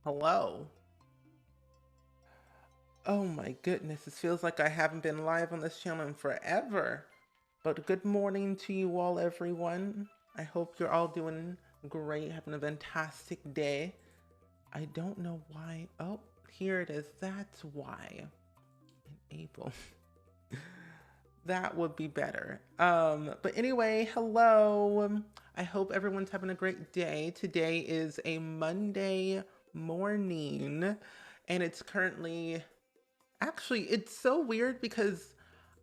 Hello. Oh my goodness, it feels like I haven't been live on this channel in forever. But good morning to you all, everyone. I hope you're all doing great, having a fantastic day. I don't know why. Oh, here it is. That's why. Enable. That would be better. But anyway, hello. I hope everyone's having a great day. Today is a Monday morning, and it's currently actually, it's so weird because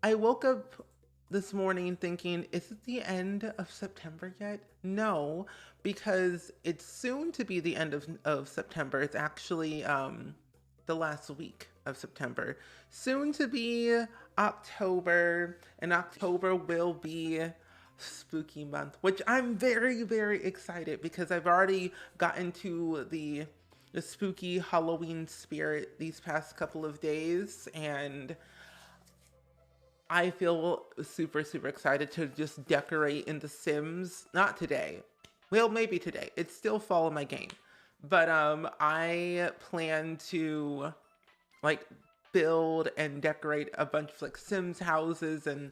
I woke up this morning thinking, is it the end of September yet? No, because it's soon to be the end of September. It's actually the last week of September. Soon to be October, and October will be spooky month, which I'm very, very excited because I've already gotten to the spooky Halloween spirit these past couple of days, and I feel super, super excited to just decorate in The Sims. Not today. Well, maybe today. It's still fall in my game. But I plan to like build and decorate a bunch of like Sims houses and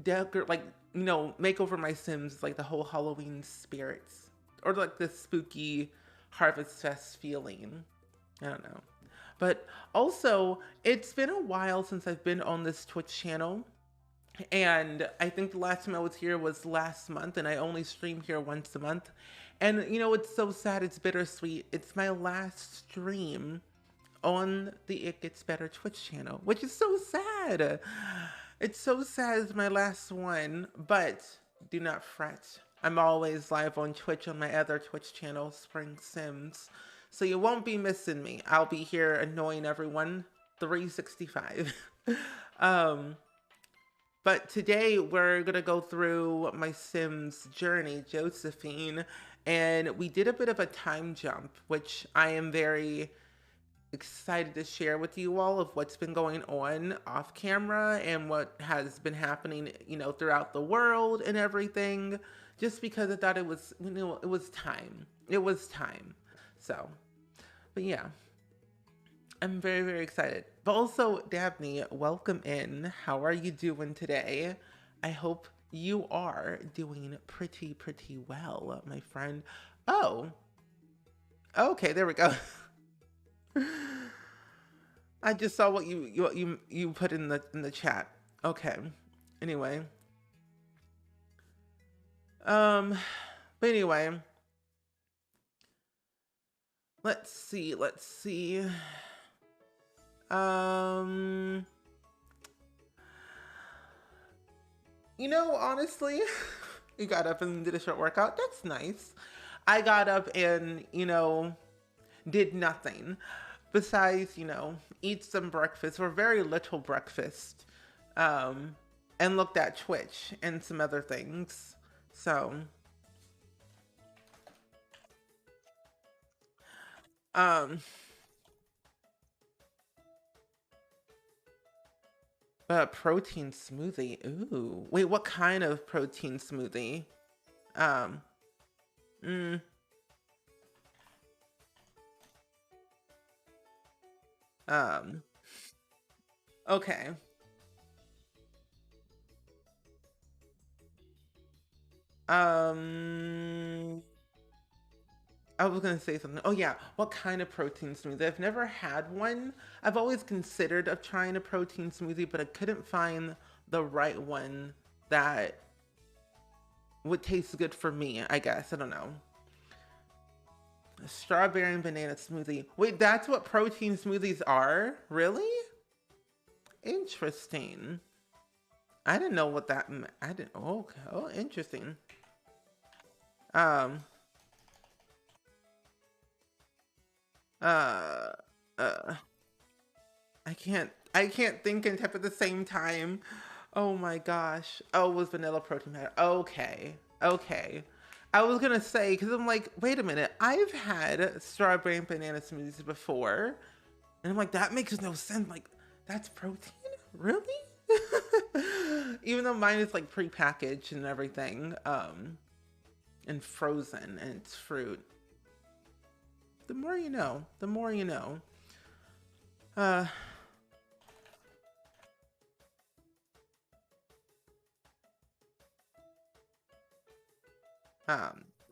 decorate like make over my Sims like the whole Halloween spirits or like the spooky Harvest Fest feeling. I don't know. But also, it's been a while since I've been on this Twitch channel. And I think the last time I was here was last month, and I only stream here once a month. And it's so sad, it's bittersweet. It's my last stream on the It Gets Better Twitch channel, which is so sad. It's so sad it's my last one, but do not fret. I'm always live on Twitch on my other Twitch channel, SpringSims. So you won't be missing me. I'll be here annoying everyone 365. um, but today we're going to go through my Sims journey, Josephine, and we did a bit of a time jump, which I am very excited to share with you all of what's been going on off camera and what has been happening, throughout the world and everything, just because I thought it was, it was time. It was time. So, but yeah, I'm very, very excited. But also, Dabney, welcome in. How are you doing today? I hope you are doing pretty, pretty well, my friend. Oh, okay, there we go. I just saw what you put in the chat. Okay. Anyway. But anyway. Let's see. Honestly, you got up and did a short workout. That's nice. I got up and, did nothing besides, eat some breakfast or very little breakfast, and looked at Twitch and some other things. So, um, protein smoothie. Ooh, wait, what kind of protein smoothie? Um, mm, um, okay. Um, I was gonna say something. Oh yeah, what kind of protein smoothie? I've never had one. I've always considered of trying a protein smoothie, but I couldn't find the right one that would taste good for me, I guess. I don't know. A strawberry and banana smoothie. Wait, that's what protein smoothies are? Really? Interesting. I didn't know what that meant. I didn't. Okay. Oh, interesting. Um. Uh. Uh. I can't think and type at the same time. Oh my gosh. Oh, it was vanilla protein powder. Okay. Okay. I was gonna say, because I'm like, wait a minute, I've had strawberry and banana smoothies before. And I'm like, that makes no sense. Like, that's protein? Really? Even though mine is like pre-packaged and everything, and frozen and it's fruit. The more you know. The more you know. Uh,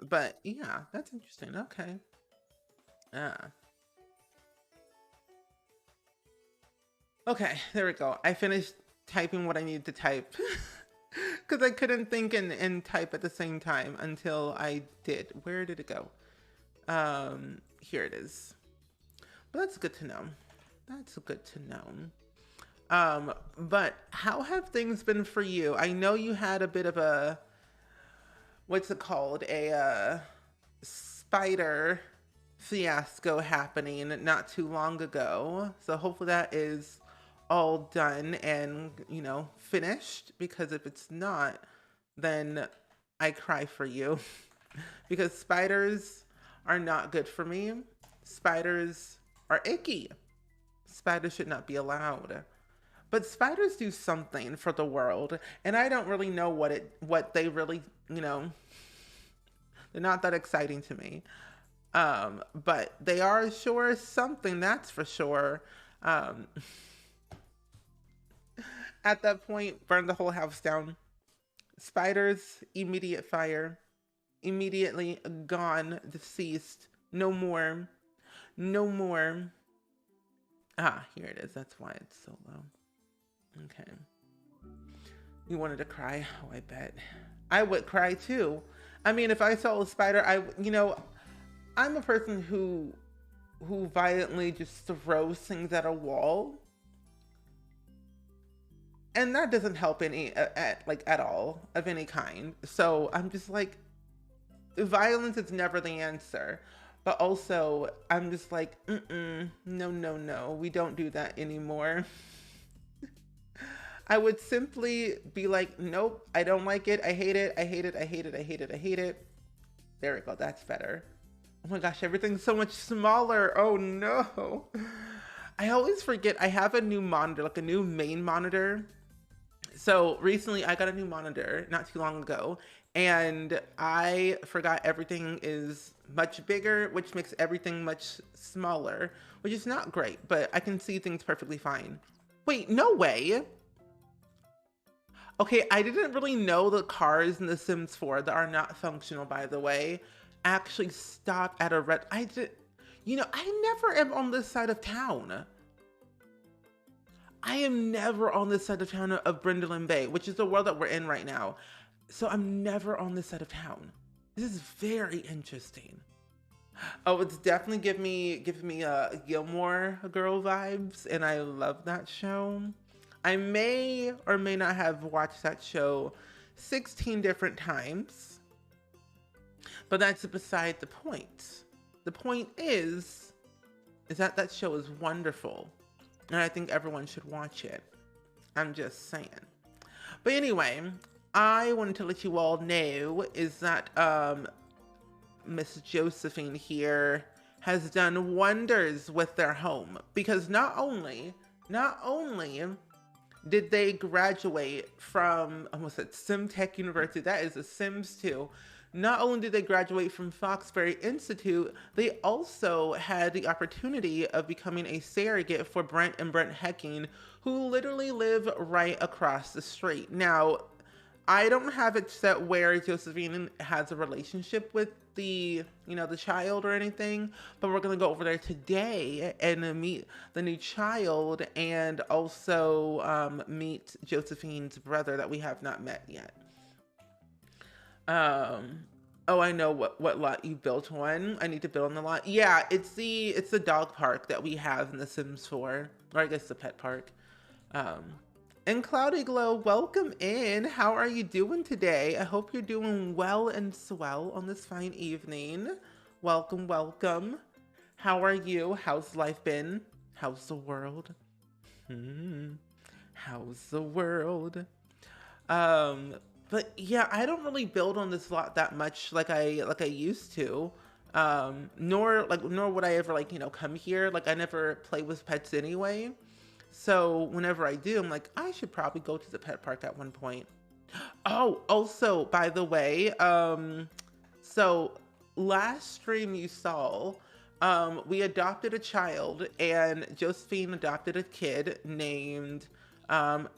but yeah, that's interesting. Okay. Uh, okay, there we go. I finished typing what I needed to type. Because I couldn't think and type at the same time until I did. Where did it go? Here it is. But that's good to know. That's good to know. But how have things been for you? I know you had a bit of a, what's it called? A spider fiasco happening not too long ago. So hopefully that is all done and, you know, finished, because if it's not, then I cry for you. Because spiders are not good for me. Spiders are icky. Spiders should not be allowed. But spiders do something for the world, and I don't really know what they really, you know, they're not that exciting to me. But they are sure something, that's for sure. Um, at that point, burn the whole house down. Spiders, immediate fire. Immediately gone, deceased. No more. No more. Ah, here it is. That's why it's so low. Okay. You wanted to cry? Oh, I bet. I would cry too. I mean, if I saw a spider, you know, I'm a person who violently just throws things at a wall. And that doesn't help any, at all, of any kind. So I'm just like, violence is never the answer. But also, I'm just like, no, no, no, we don't do that anymore. I would simply be like, nope, I don't like it. I hate it. I hate it. I hate it. I hate it. I hate it. There we go. That's better. Oh my gosh, everything's so much smaller. Oh no. I always forget I have a new monitor, like a new main monitor. So recently I got a new monitor not too long ago, and I forgot everything is much bigger, which makes everything much smaller, which is not great, but I can see things perfectly fine. Wait, no way. Okay, I didn't really know the cars in The Sims 4 that are not functional, by the way, actually stop at a red. You know, I never am on this side of town. I am never on this side of town of Brindleton Bay, which is the world that we're in right now. So I'm never on this side of town. This is very interesting. Oh, it's definitely give me Gilmore Girl vibes, and I love that show. I may or may not have watched that show 16 different times, but that's beside the point. The point is that that show is wonderful, and I think everyone should watch it. I'm just saying. But anyway, I wanted to let you all know is that Miss Josephine here has done wonders with their home, because not only did they graduate from, I almost said SimTech University, that is a Sims 2. Not only did they graduate from Foxbury Institute, they also had the opportunity of becoming a surrogate for Brent and Brent Hecking, who literally live right across the street. Now, I don't have it set where Josephine has a relationship with the, you know, the child or anything, but we're gonna go over there today and meet the new child, and also meet Josephine's brother that we have not met yet. Oh, I know what lot you built on. I need to build on the lot. Yeah, it's the dog park that we have in The Sims 4, or I guess the pet park. And Cloudy Glow, welcome in. How are you doing today? I hope you're doing well and swell on this fine evening. Welcome, welcome. How are you? How's life been? How's the world? How's the world? But yeah, I don't really build on this lot that much like I used to. Nor would I ever, like, you know, come here. Like, I never play with pets anyway. So whenever I do, I'm like, I should probably go to the pet park at one point. Oh, also, by the way, so last stream you saw, We adopted a child, and Josephine adopted a kid named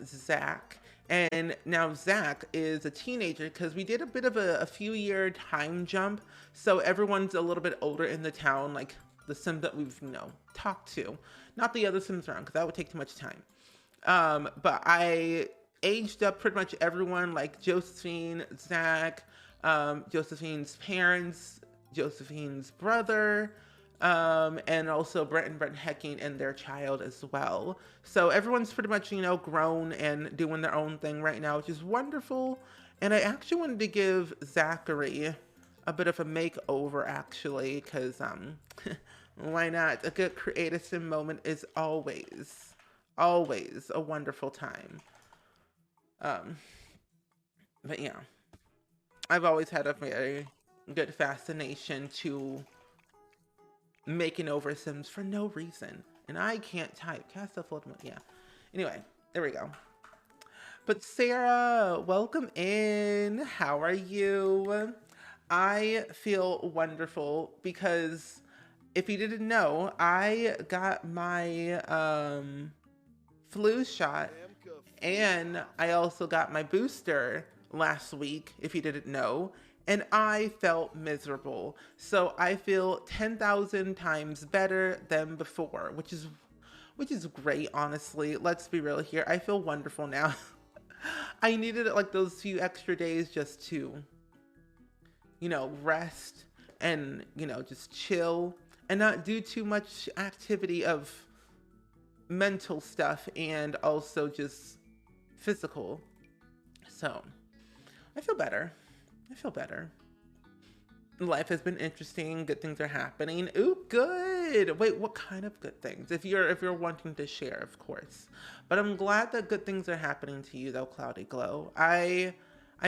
Zach. And now Zach is a teenager because we did a bit of a few-year time jump. So everyone's a little bit older in the town, like the Sims that we've, talked to. Not the other Sims around, because that would take too much time. But I aged up pretty much everyone, like Josephine, Zach, Josephine's parents, Josephine's brother, and also Brett and Brett Hecking and their child as well. So everyone's pretty much, grown and doing their own thing right now, which is wonderful. And I actually wanted to give Zachary a bit of a makeover, actually, because why not? A good creative sim moment is always a wonderful time. But yeah, I've always had a very good fascination to making over Sims for no reason. And I can't type. Cast a float. Yeah. Anyway, there we go. But Sarah, welcome in. How are you? I feel wonderful because if you didn't know, I got my flu shot and I also got my booster last week, if you didn't know, and I felt miserable. So I feel 10,000 times better than before, which is great, honestly. Let's be real here. I feel wonderful now. I needed like those few extra days just to, rest and, just chill and not do too much activity of mental stuff and also just physical. So I feel better. Life has been interesting. Good things are happening. Ooh, good. Wait, what kind of good things? If you're wanting to share, of course. But I'm glad that good things are happening to you, though, Cloudy Glow. I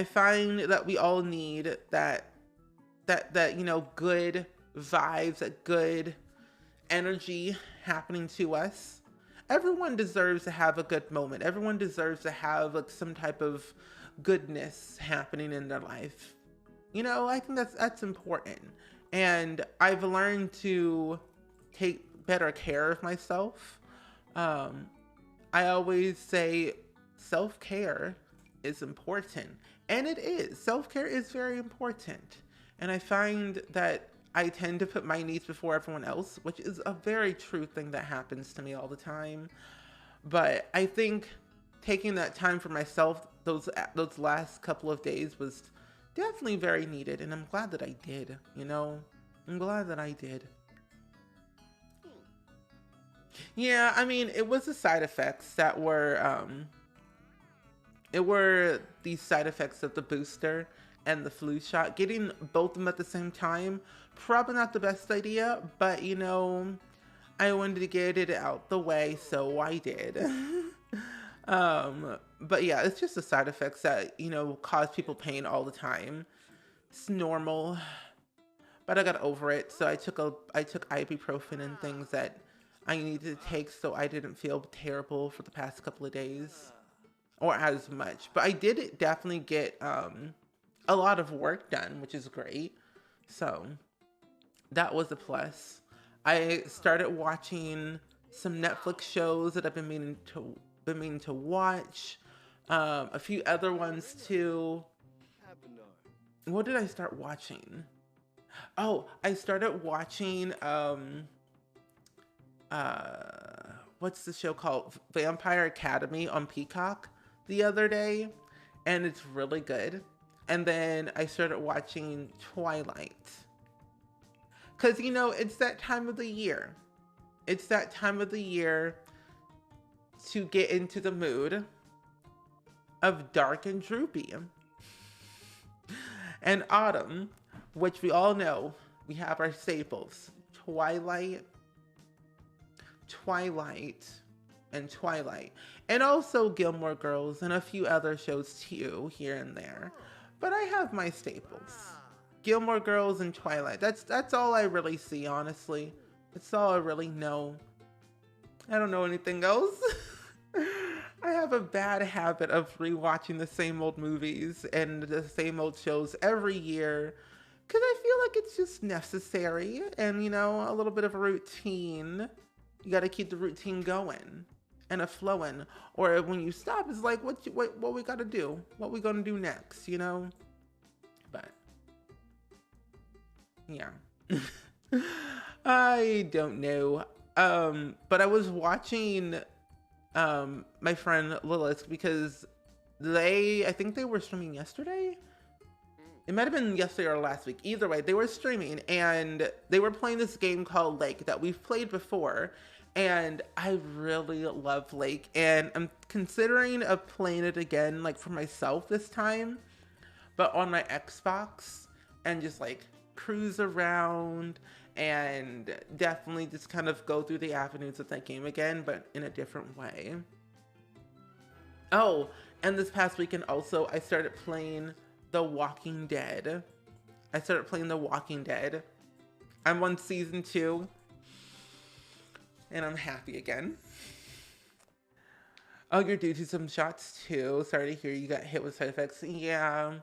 find that we all need that good vibes, that good energy happening to us. Everyone deserves to have a good moment. Everyone deserves to have like some type of goodness happening in their life. I think that's important. And I've learned to take better care of myself. I always say self-care is important. And it is. Self-care is very important. And I find that I tend to put my needs before everyone else, which is a very true thing that happens to me all the time. But I think taking that time for myself, those last couple of days was definitely very needed. And I'm glad that I did, I'm glad that I did. Yeah, I mean, it was the side effects that were, it were these side effects of the booster and the flu shot. Getting both of them at the same time, probably not the best idea, but I wanted to get it out the way, so I did. But yeah, it's just the side effects that, cause people pain all the time. It's normal, but I got over it. So I took ibuprofen and things that I needed to take so I didn't feel terrible for the past couple of days, or as much. But I did definitely get, a lot of work done, which is great. So that was a plus. I started watching some Netflix shows that I've been meaning to watch. A few other ones too. What did I start watching? Oh, I started watching what's the show called? Vampire Academy on Peacock the other day, and it's really good. And then I started watching Twilight. Because, it's that time of the year. It's that time of the year to get into the mood of dark and droopy. And autumn, which we all know, we have our staples. Twilight, and Twilight. And also Gilmore Girls and a few other shows too, here and there. But I have my staples. Gilmore Girls and Twilight. That's all I really see, honestly. That's all I really know. I don't know anything else. I have a bad habit of rewatching the same old movies and the same old shows every year because I feel like it's just necessary, and you know, a little bit of a routine. You got to keep the routine going and a flowing, or when you stop, it's like, what we got to do? What we gonna do next? You know? But yeah, I don't know. But I was watching my friend Lilith because I think they were streaming yesterday. It might have been yesterday or last week. Either way, they were streaming and they were playing this game called Lake that we've played before. And I really love Lake, and I'm considering of playing it again, like for myself this time, but on my Xbox, and just like cruise around and definitely just kind of go through the avenues of that game again, but in a different way. Oh, and this past weekend also, I started playing The Walking Dead. I'm on season 2. And I'm happy again. Oh, you're due to some shots too. Sorry to hear you got hit with side effects. Yeah.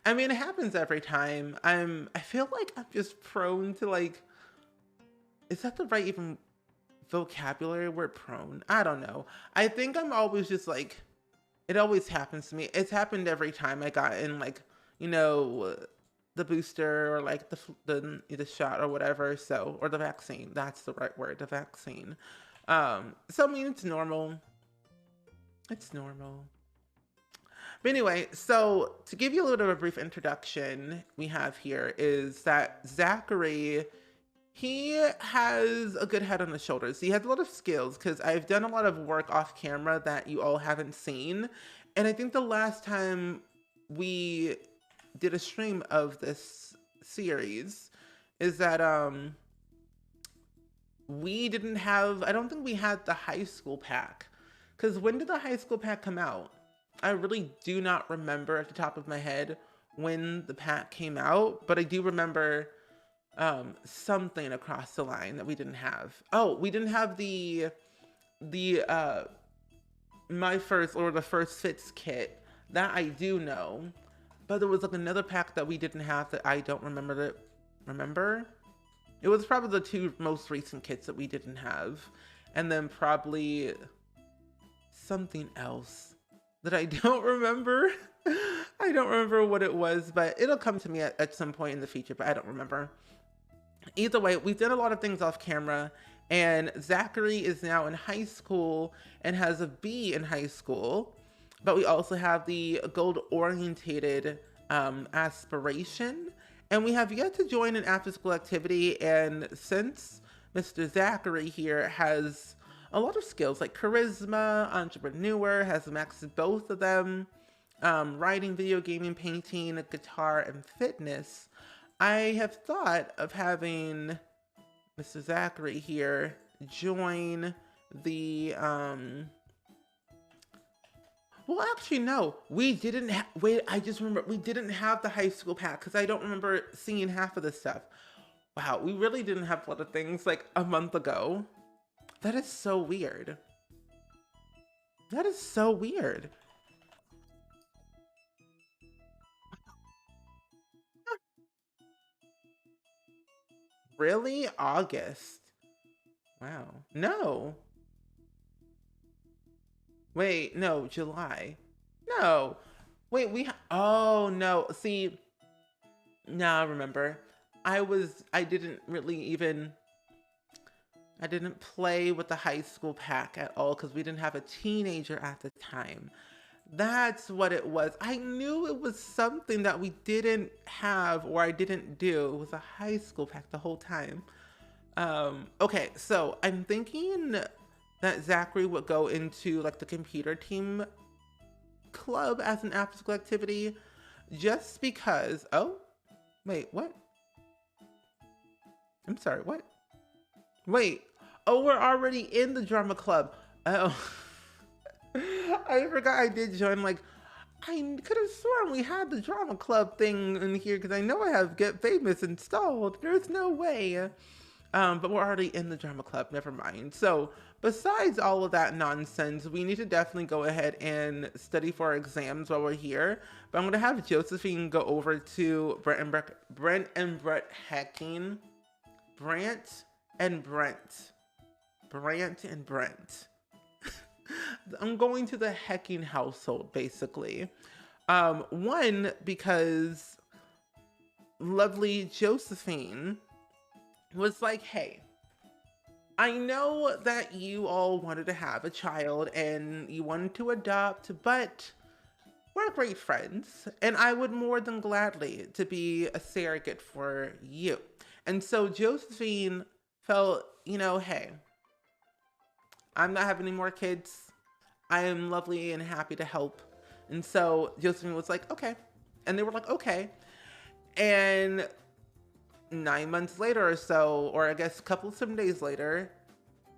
I mean, it happens every time. I feel like I'm just prone to like, is that the right even vocabulary word, prone? I don't know. I think I'm always just like, it always happens to me. It's happened every time I got in like, you know, the booster or like the shot or whatever, so, or the vaccine, that's the right word, the vaccine. So I mean, it's normal. But anyway, so to give you a little bit of a brief introduction, we have here is that Zachary, he has a good head on his shoulders. He has a lot of skills because I've done a lot of work off camera that you all haven't seen. And I think the last time we did a stream of this series is that we didn't have, I don't think we had the high school pack, because when did the high school pack come out? I really do not remember at the top of my head when the pack came out, but I do remember something across the line that we didn't have. Oh, we didn't have the my first or the first fits kit, that I do know. But there was like another pack that we didn't have that I don't remember. It was probably the 2 most recent kits that we didn't have. And then probably something else that I don't remember. I don't remember what it was, but it'll come to me at some point in the future, but I don't remember. Either way, we've done a lot of things off camera, and Zachary is now in high school and has a B in high school. But we also have the goal-orientated aspiration. And we have yet to join an after-school activity. And since Mr. Zachary here has a lot of skills like charisma, entrepreneur, has maxed both of them, writing, video gaming, painting, guitar, and fitness, I have thought of having Mr. Zachary here join the well, actually, no, we didn't wait, I just remember we didn't have the high school pack because I don't remember seeing half of this stuff. Wow, we really didn't have a lot of things like a month ago. That is so weird. That is so weird. Really? August? Wow. No. Wait, no, July. No. Wait, oh no. See, now I remember. I didn't really even, I didn't play with the high school pack at all because we didn't have a teenager at the time. That's what it was. I knew it was something that we didn't have or I didn't do. It was a high school pack the whole time. Okay, so I'm thinking that Zachary would go into like the computer team club as an after school activity just because, oh, wait, what? I'm sorry, what? Wait, oh, we're already in the drama club. Oh, I forgot I did join, like, I could have sworn we had the drama club thing in here because I know I have Get Famous installed. There's no way. But we're already in the drama club, never mind. So besides all of that nonsense, we need to definitely go ahead and study for our exams while we're here. But I'm gonna have Josephine go over to Brent and Brett hacking. Brant and Brent. Brant and Brent. I'm going to the hecking household, basically. One, because lovely Josephine was like, hey, I know that you all wanted to have a child and you wanted to adopt, but we're great friends, and I would more than gladly to be a surrogate for you. And so Josephine felt, hey, I'm not having any more kids. I am lovely and happy to help. And so Josephine was like, okay. And they were like, okay. And 9 months later or so, or I guess a couple of some days later,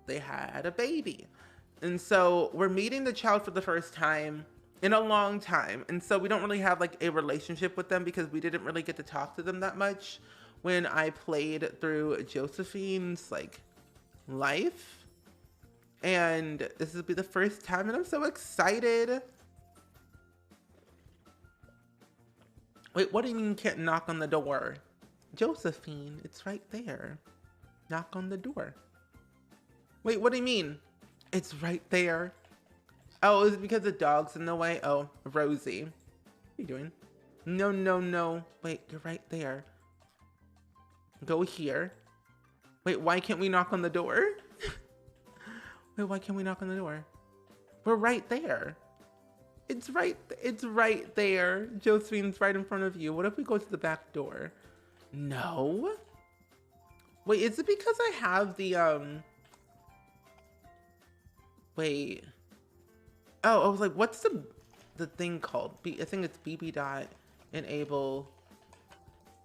they had a baby. And so we're meeting the child for the first time in a long time. And so we don't really have like a relationship with them because we didn't really get to talk to them that much when I played through Josephine's like life. And this will be the first time and I'm so excited. Wait, what do you mean you can't knock on the door? Josephine, it's right there. Knock on the door. Wait, what do you mean? It's right there. Oh, is it because the dog's in the way? Oh, Rosie. What are you doing? No, no, no. Wait, you're right there. Go here. Wait, why can't we knock on the door? Wait, why can't we knock on the door? We're right there. It's right there. Josephine's right in front of you. What if we go to the back door? No. Wait, is it because I have the, wait. Oh, I was like, what's the thing called? I think it's bb dot enable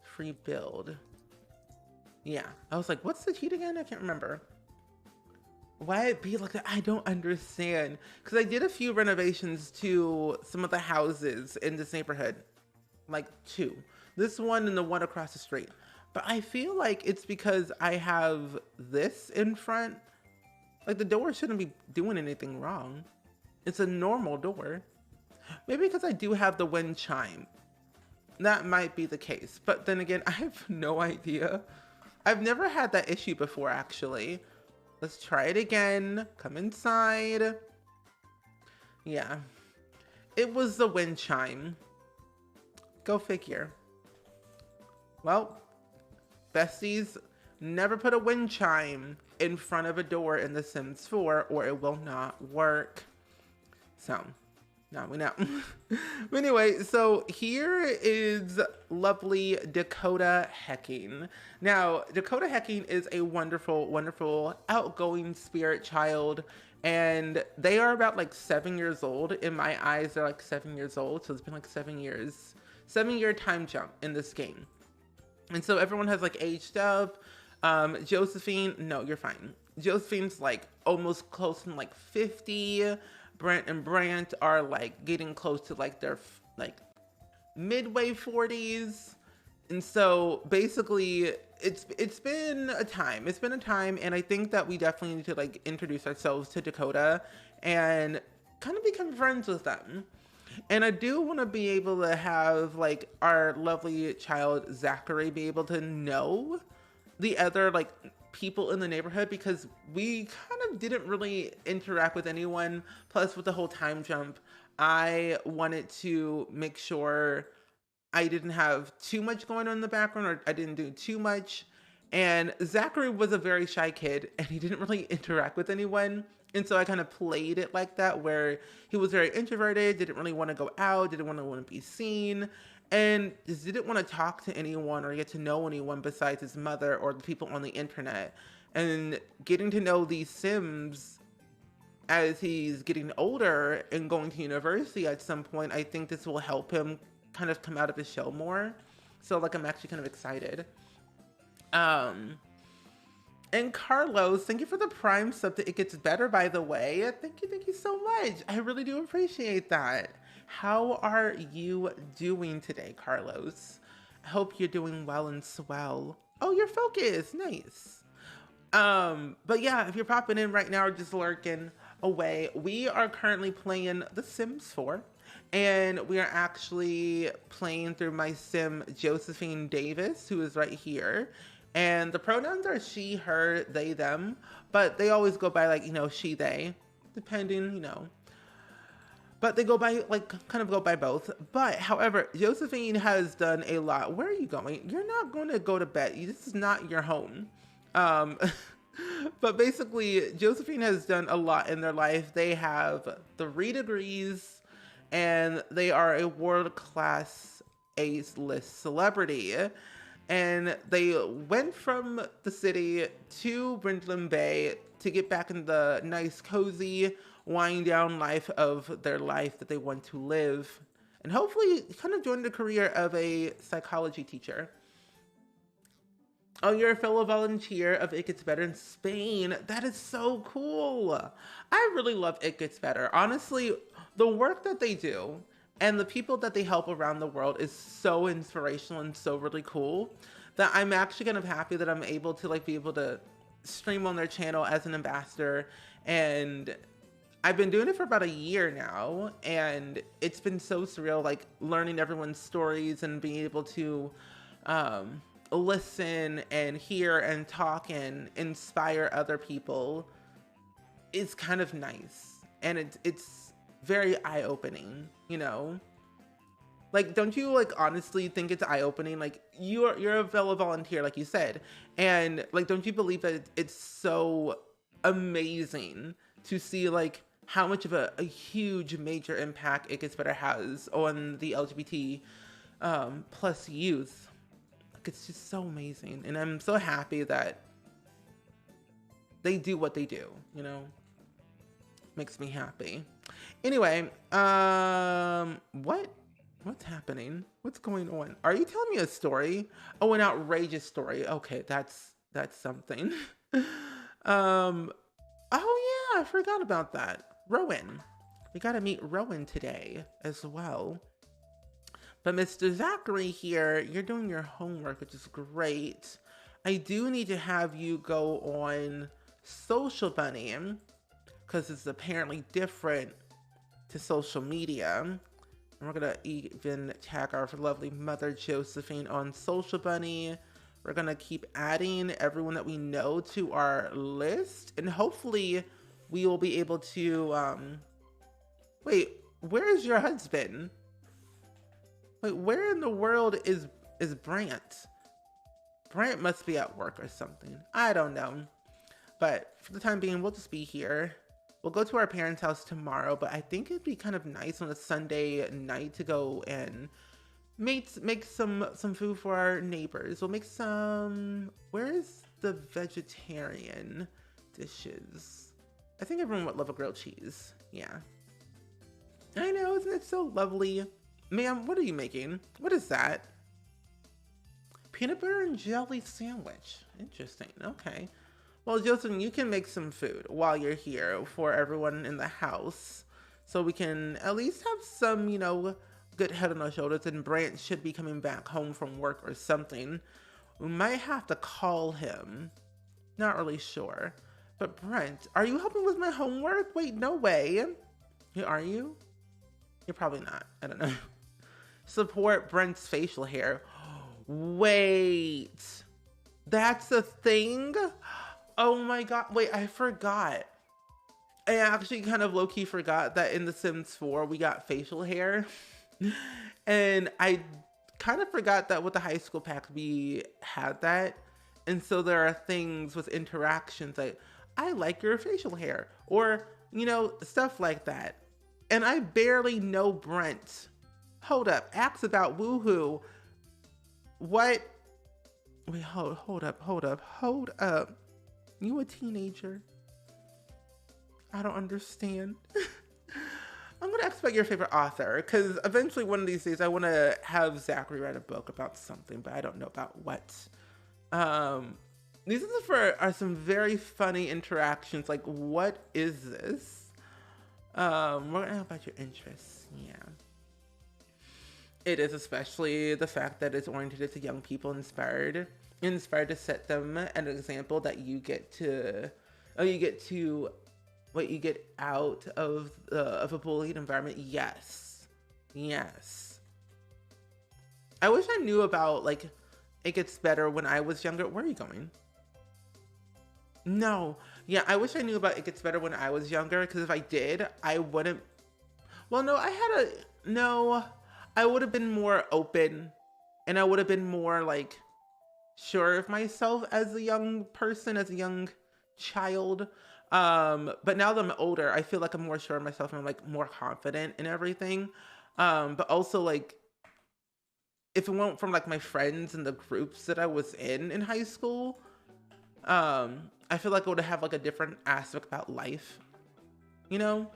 free build. Yeah, I was like, what's the cheat again? I can't remember. Why it be like that? I don't understand. Because I did a few renovations to some of the houses in this neighborhood. Like 2. This one and the one across the street. But I feel like it's because I have this in front. Like the door shouldn't be doing anything wrong. It's a normal door. Maybe because I do have the wind chime. That might be the case. But then again, I have no idea. I've never had that issue before, actually. Let's try it again. Come inside. Yeah. It was the wind chime. Go figure. Well, besties, never put a wind chime in front of a door in The Sims 4 or it will not work. So, now we know. But anyway, so here is lovely Dakota Hecking. Now, Dakota Hecking is a wonderful, wonderful, outgoing spirit child. And they are about like 7 years old. In my eyes, they're like 7 years old. So it's been like 7 years. 7-year time jump in this game. And so everyone has like aged up. Josephine, no, you're fine. Josephine's like almost close to like 50. Brent and Brant are like getting close to like their like midway 40s. And so basically it's been a time. It's been a time, and I think that we definitely need to like introduce ourselves to Dakota and kind of become friends with them. And I do want to be able to have like our lovely child Zachary be able to know the other like people in the neighborhood, because we kind of didn't really interact with anyone. Plus with the whole time jump, I wanted to make sure I didn't have too much going on in the background, or I didn't do too much. And Zachary was a very shy kid and he didn't really interact with anyone. And so I kind of played it like that, where he was very introverted, didn't really want to go out, didn't want to be seen, and just didn't want to talk to anyone or get to know anyone besides his mother or the people on the internet. And getting to know these Sims as he's getting older and going to university at some point, I think this will help him kind of come out of his shell more. So like, I'm actually kind of excited. And Carlos, thank you for the Prime sub to It Gets Better, by the way. Thank you so much. I really do appreciate that. How are you doing today, Carlos? I hope you're doing well and swell. Oh, you're focused. Nice. But yeah, if you're popping in right now or just lurking away, we are currently playing The Sims 4. And we are actually playing through my sim, Josephine Davis, who is right here. And the pronouns are she, her, they, them. But they always go by like, she, they, depending, but they go by like kind of go by both. But however, Josephine has done a lot. Where are you going? You're not going to go to bed. This is not your home. um but basically Josephine has done a lot in their life. They have 3 degrees and they are a world-class A-list celebrity, and they went from the city to Brindlin Bay to get back in the nice, cozy, wind down life of their life that they want to live, and hopefully kind of join the career of a psychology teacher. Oh, you're a fellow volunteer of It Gets Better in Spain. That is so cool. I really love It Gets Better. Honestly, the work that they do and the people that they help around the world is so inspirational and so really cool that I'm actually kind of happy that I'm able to be able to stream on their channel as an ambassador. And I've been doing it for about a year now, and it's been so surreal, like learning everyone's stories and being able to listen and hear and talk and inspire other people is kind of nice. And it's very eye-opening, Like, don't you honestly think it's eye-opening? Like, you're a fellow volunteer, like you said, and don't you believe that it's so amazing to see how much of a huge major impact It Gets Better has on the LGBT plus youth? It's just so amazing, and I'm so happy that they do what they do. Makes me happy. Anyway, what's happening? What's going on? Are you telling me a story? Oh, an outrageous story. Okay, that's something. Oh yeah, I forgot about that. Rowan. We gotta meet Rowan today as well. But Mr. Zachary here, you're doing your homework, which is great. I do need to have you go on Social Bunny, because it's apparently different to social media. And we're gonna even tag our lovely mother Josephine on Social Bunny. We're gonna keep adding everyone that we know to our list, and hopefully we will be able to wait, where is your husband? Wait, where in the world is Brant? Brant must be at work or something. I don't know. But for the time being, we'll just be here. We'll go to our parents' house tomorrow, but I think it'd be kind of nice on a Sunday night to go and make some food for our neighbors. We'll make some... Where's the vegetarian dishes? I think everyone would love a grilled cheese. Yeah. I know, isn't it so lovely? Ma'am, what are you making? What is that? Peanut butter and jelly sandwich. Interesting. Okay. Well, Josephine, you can make some food while you're here for everyone in the house, so we can at least have some, good head on our shoulders. And Brant should be coming back home from work or something. We might have to call him. Not really sure. But Brent, are you helping with my homework? Wait, no way. Are you? You're probably not. I don't know. Support Brent's facial hair. Wait, that's a thing? Oh my god, wait, I forgot. I actually kind of low-key forgot that in The Sims 4 we got facial hair. And I kind of forgot that with the high school pack we had that. And so there are things with interactions like, I like your facial hair, or, stuff like that. And I barely know Brent. Hold up, acts about woohoo. What? Wait, hold up. You a teenager? I don't understand. I'm gonna ask about your favorite author, because eventually one of these days I want to have Zachary write a book about something, but I don't know about what. These are some very funny interactions. Like, what is this? We're gonna know about your interests. Yeah. It is, especially the fact that it's oriented to young people, inspired to set them an example that you get to, oh, you get to, what, you get out of a bullied environment. Yes, yes. I wish I knew about, like, it gets better when I was younger. Where are you going? No, yeah, I wish I knew about it gets better when I was younger, because if I did, I wouldn't. Well, no, no, I would have been more open, and I would have been more, like, sure of myself as a young person, as a young child. But now that I'm older, I feel like I'm more sure of myself and I'm, like, more confident in everything. But also, like, if it went from, like, my friends and the groups that I was in high school, I feel like I would have, like, a different aspect about life, you know?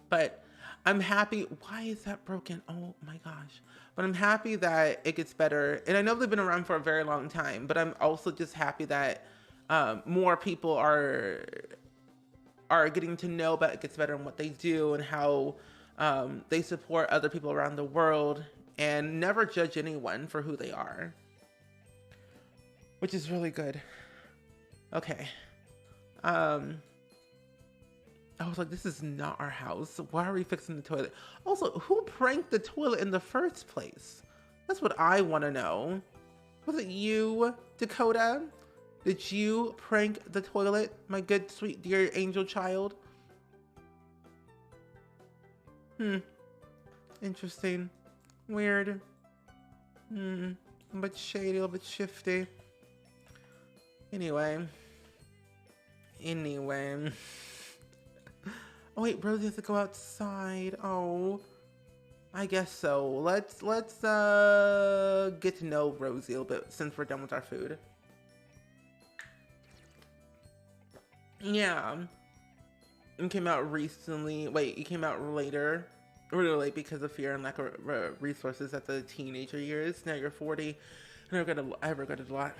But I'm happy. Why is that broken? Oh my gosh. But I'm happy that it gets better. And I know they've been around for a very long time, but I'm also just happy that more people are getting to know about It Gets Better and what they do and how they support other people around the world and never judge anyone for who they are, which is really good. Okay. I was like, this is not our house. Why are we fixing the toilet? Also, who pranked the toilet in the first place? That's what I want to know. Was it you, Dakota? Did you prank the toilet, my good, sweet, dear angel child? Interesting. Weird. A bit shady, a bit shifty. Anyway. Oh wait, Rosie has to go outside. Oh, I guess so. Let's get to know Rosie a little bit since we're done with our food. Yeah, it came out recently. Wait, it came out later, really late because of fear and lack of resources at the teenager years. Now you're 40, and I regret it a lot.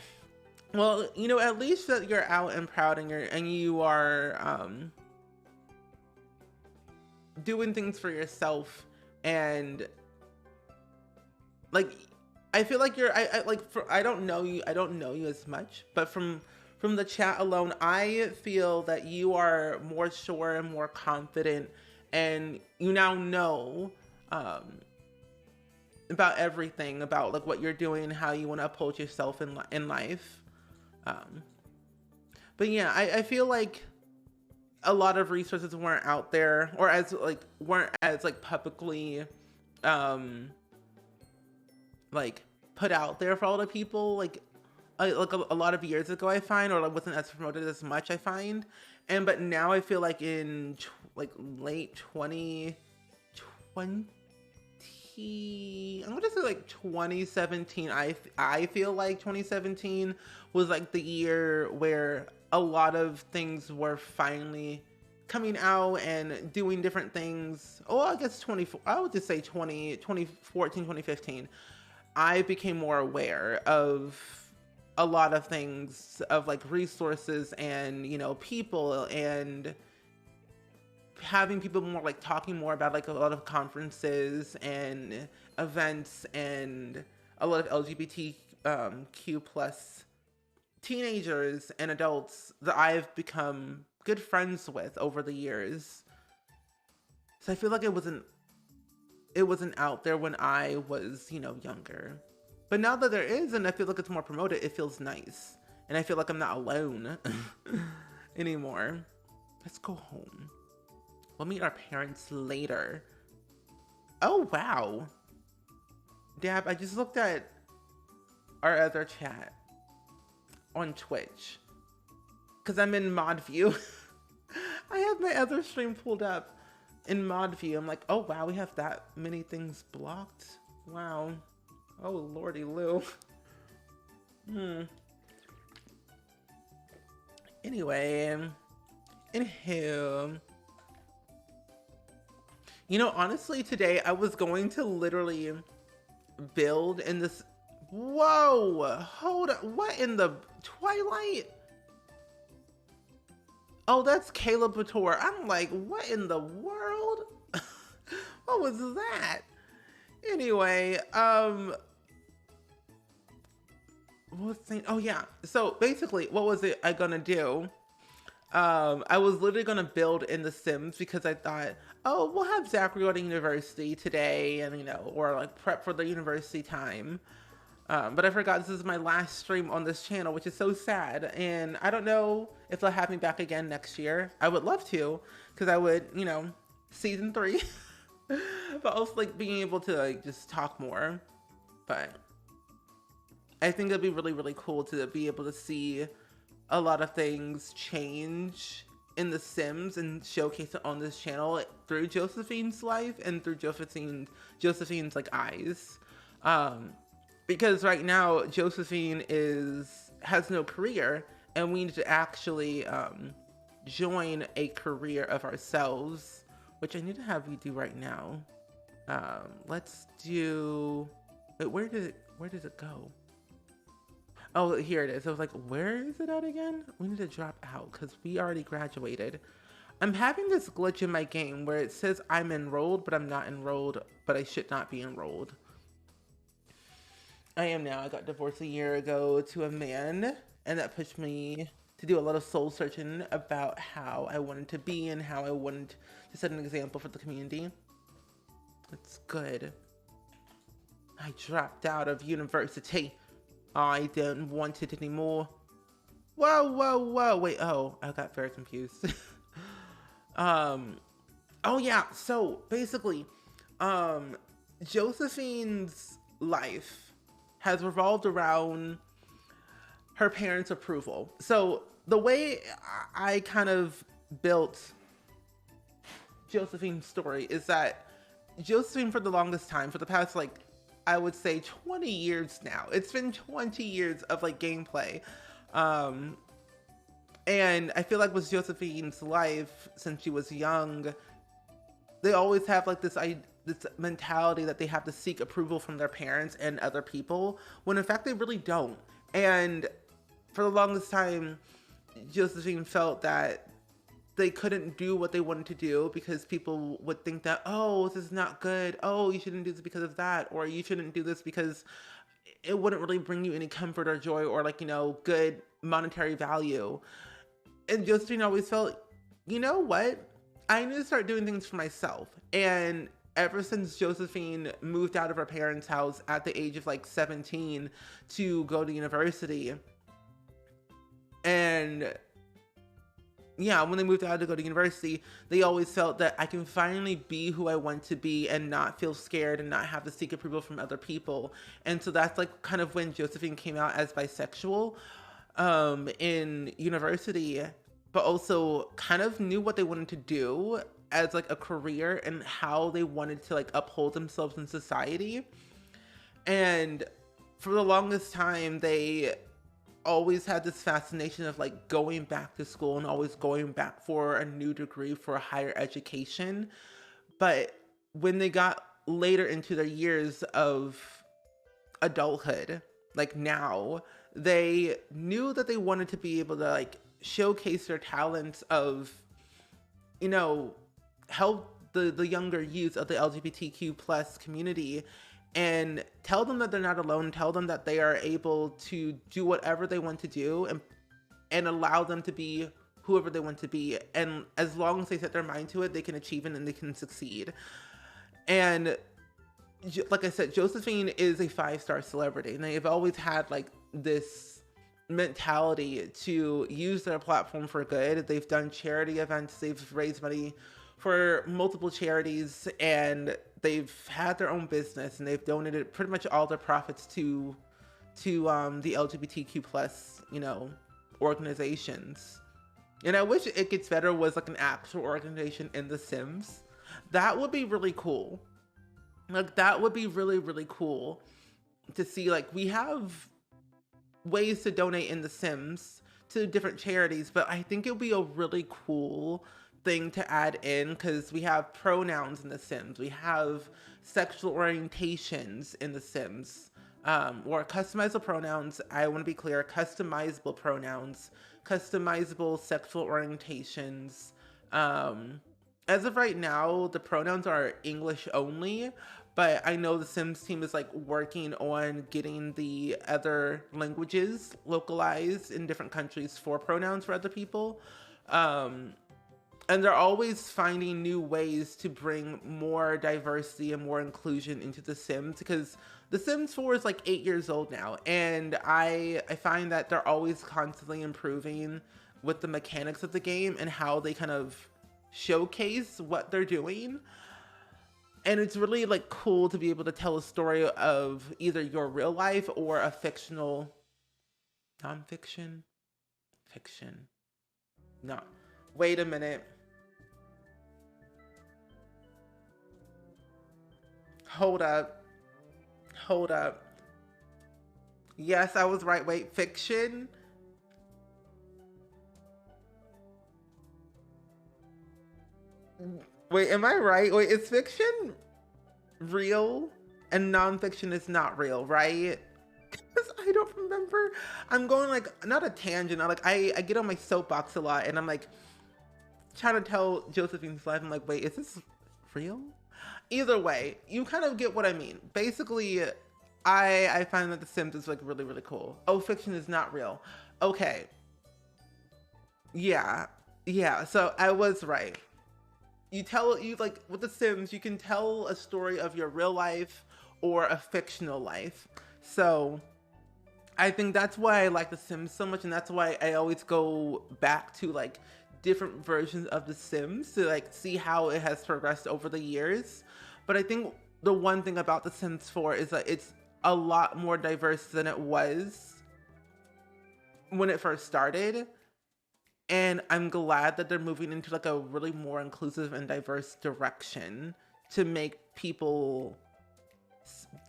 Well, you know, at least that you're out and proud, and you are doing things for yourself, and like I feel like I don't know you as much, but from the chat alone, I feel that you are more sure and more confident, and you now know about everything, about like what you're doing and how you want to uphold yourself in life. But yeah, I feel like a lot of resources weren't out there, or weren't as publicly like put out there for all the people like a lot of years ago, I find, or wasn't as promoted as much, I find. But now I feel like in late 2020, I'm gonna say 2017. I feel like 2017 was like the year where a lot of things were finally coming out and doing different things. Oh, I guess I would just say 2014, 2015. I became more aware of a lot of things, of resources and, people, and having people more talking more about a lot of conferences and events and a lot of LGBTQ plus teenagers and adults that I've become good friends with over the years. So I feel like it wasn't out there when I was, younger. But now that there is, and I feel like it's more promoted, it feels nice. And I feel like I'm not alone anymore. Let's go home. We'll meet our parents later. Oh, wow. Dab, I just looked at our other chat on Twitch, because I'm in mod view. I have my other stream pulled up in mod view. I'm like, oh wow, we have that many things blocked. Wow. Oh lordy Lou. Anyway, anywho, honestly, today I was going to literally build in this. Whoa, hold up. What in the Twilight? Oh, that's Caleb Bator. I'm like, what in the world? What was that? Anyway, what was the thing? Oh yeah. So basically, what was it I gonna do? I was literally gonna build in The Sims because I thought, oh, we'll have Zachary go to university today, and or like prep for the university time. But I forgot this is my last stream on this channel, which is so sad. And I don't know if they'll have me back again next year. I would love to, because I would, season 3. But also like being able to like just talk more. But I think it'd be really, really cool to be able to see a lot of things change in The Sims and showcase it on this channel through Josephine's life and through Josephine's like eyes. Because right now Josephine has no career, and we need to actually join a career of ourselves, which I need to have you do right now. Let's do. Wait, where did it go? Oh, here it is. I was like, where is it at again? We need to drop out because we already graduated. I'm having this glitch in my game where it says I'm enrolled, but I'm not enrolled, but I should not be enrolled. I am now. I got divorced a year ago to a man, and that pushed me to do a lot of soul searching about how I wanted to be and how I wanted to set an example for the community. That's good. I dropped out of university. I don't want it anymore. Whoa, whoa, whoa. Wait, oh, I got very confused. Oh yeah, so basically, Josephine's life has revolved around her parents' approval. So the way I kind of built Josephine's story is that Josephine, for the longest time, for the past like I would say 20 years now. It's been 20 years of like gameplay. And I feel like with Josephine's life, since she was young, they always have like this mentality that they have to seek approval from their parents and other people, when in fact they really don't. And for the longest time, Josephine felt that they couldn't do what they wanted to do because people would think that, oh, this is not good. Oh, you shouldn't do this because of that. Or you shouldn't do this because it wouldn't really bring you any comfort or joy or like, good monetary value. And Josephine always felt, you know what? I need to start doing things for myself. And ever since Josephine moved out of her parents' house at the age of like 17 to go to university, and yeah, when they moved out to go to university, they always felt that I can finally be who I want to be and not feel scared and not have to seek approval from other people. And so that's like kind of when Josephine came out as bisexual in university, but also kind of knew what they wanted to do as like a career and how they wanted to like uphold themselves in society. And for the longest time, they always had this fascination of like going back to school and always going back for a new degree for a higher education. But when they got later into their years of adulthood, like now, they knew that they wanted to be able to like showcase their talents of, help the younger youth of the LGBTQ plus community and tell them that they're not alone, tell them that they are able to do whatever they want to do and allow them to be whoever they want to be. And as long as they set their mind to it, they can achieve it and they can succeed. And like I said, Josephine is a 5-star celebrity, and they've always had like this mentality to use their platform for good. They've done charity events, they've raised money for multiple charities, and they've had their own business, and they've donated pretty much all their profits to the LGBTQ plus, organizations. And I wish It Gets Better was like an actual organization in The Sims. That would be really cool. Like that would be really, really cool to see. Like we have ways to donate in The Sims to different charities, but I think it would be a really cool thing to add in, because we have pronouns in The Sims, we have sexual orientations in The Sims, or customizable pronouns. I want to be clear, customizable pronouns, customizable sexual orientations. As of right now, the pronouns are English only, but I know the Sims team is like working on getting the other languages localized in different countries for pronouns for other people. Um, and they're always finding new ways to bring more diversity and more inclusion into The Sims, because The Sims 4 is like 8 years old now, and I find that they're always constantly improving with the mechanics of the game and how they kind of showcase what they're doing. And it's really like cool to be able to tell a story of either your real life or a fictional, nonfiction, fiction. No, wait a minute. Hold up. Hold up. Yes, I was right. Wait, fiction? Wait, am I right? Wait, is fiction real and nonfiction is not real, right? Because I don't remember. I'm going like, not a tangent. I get on my soapbox a lot and I'm like trying to tell Josephine's life. I'm like, wait, is this real? Either way, you kind of get what I mean. Basically, I find that The Sims is like really, really cool. Oh, fiction is not real. Okay. Yeah. Yeah. So I was right. You like with The Sims, you can tell a story of your real life or a fictional life. So I think that's why I like The Sims so much, and that's why I always go back to like different versions of The Sims to like see how it has progressed over the years. But I think the one thing about The Sims 4 is that it's a lot more diverse than it was when it first started. And I'm glad that they're moving into like a really more inclusive and diverse direction to make people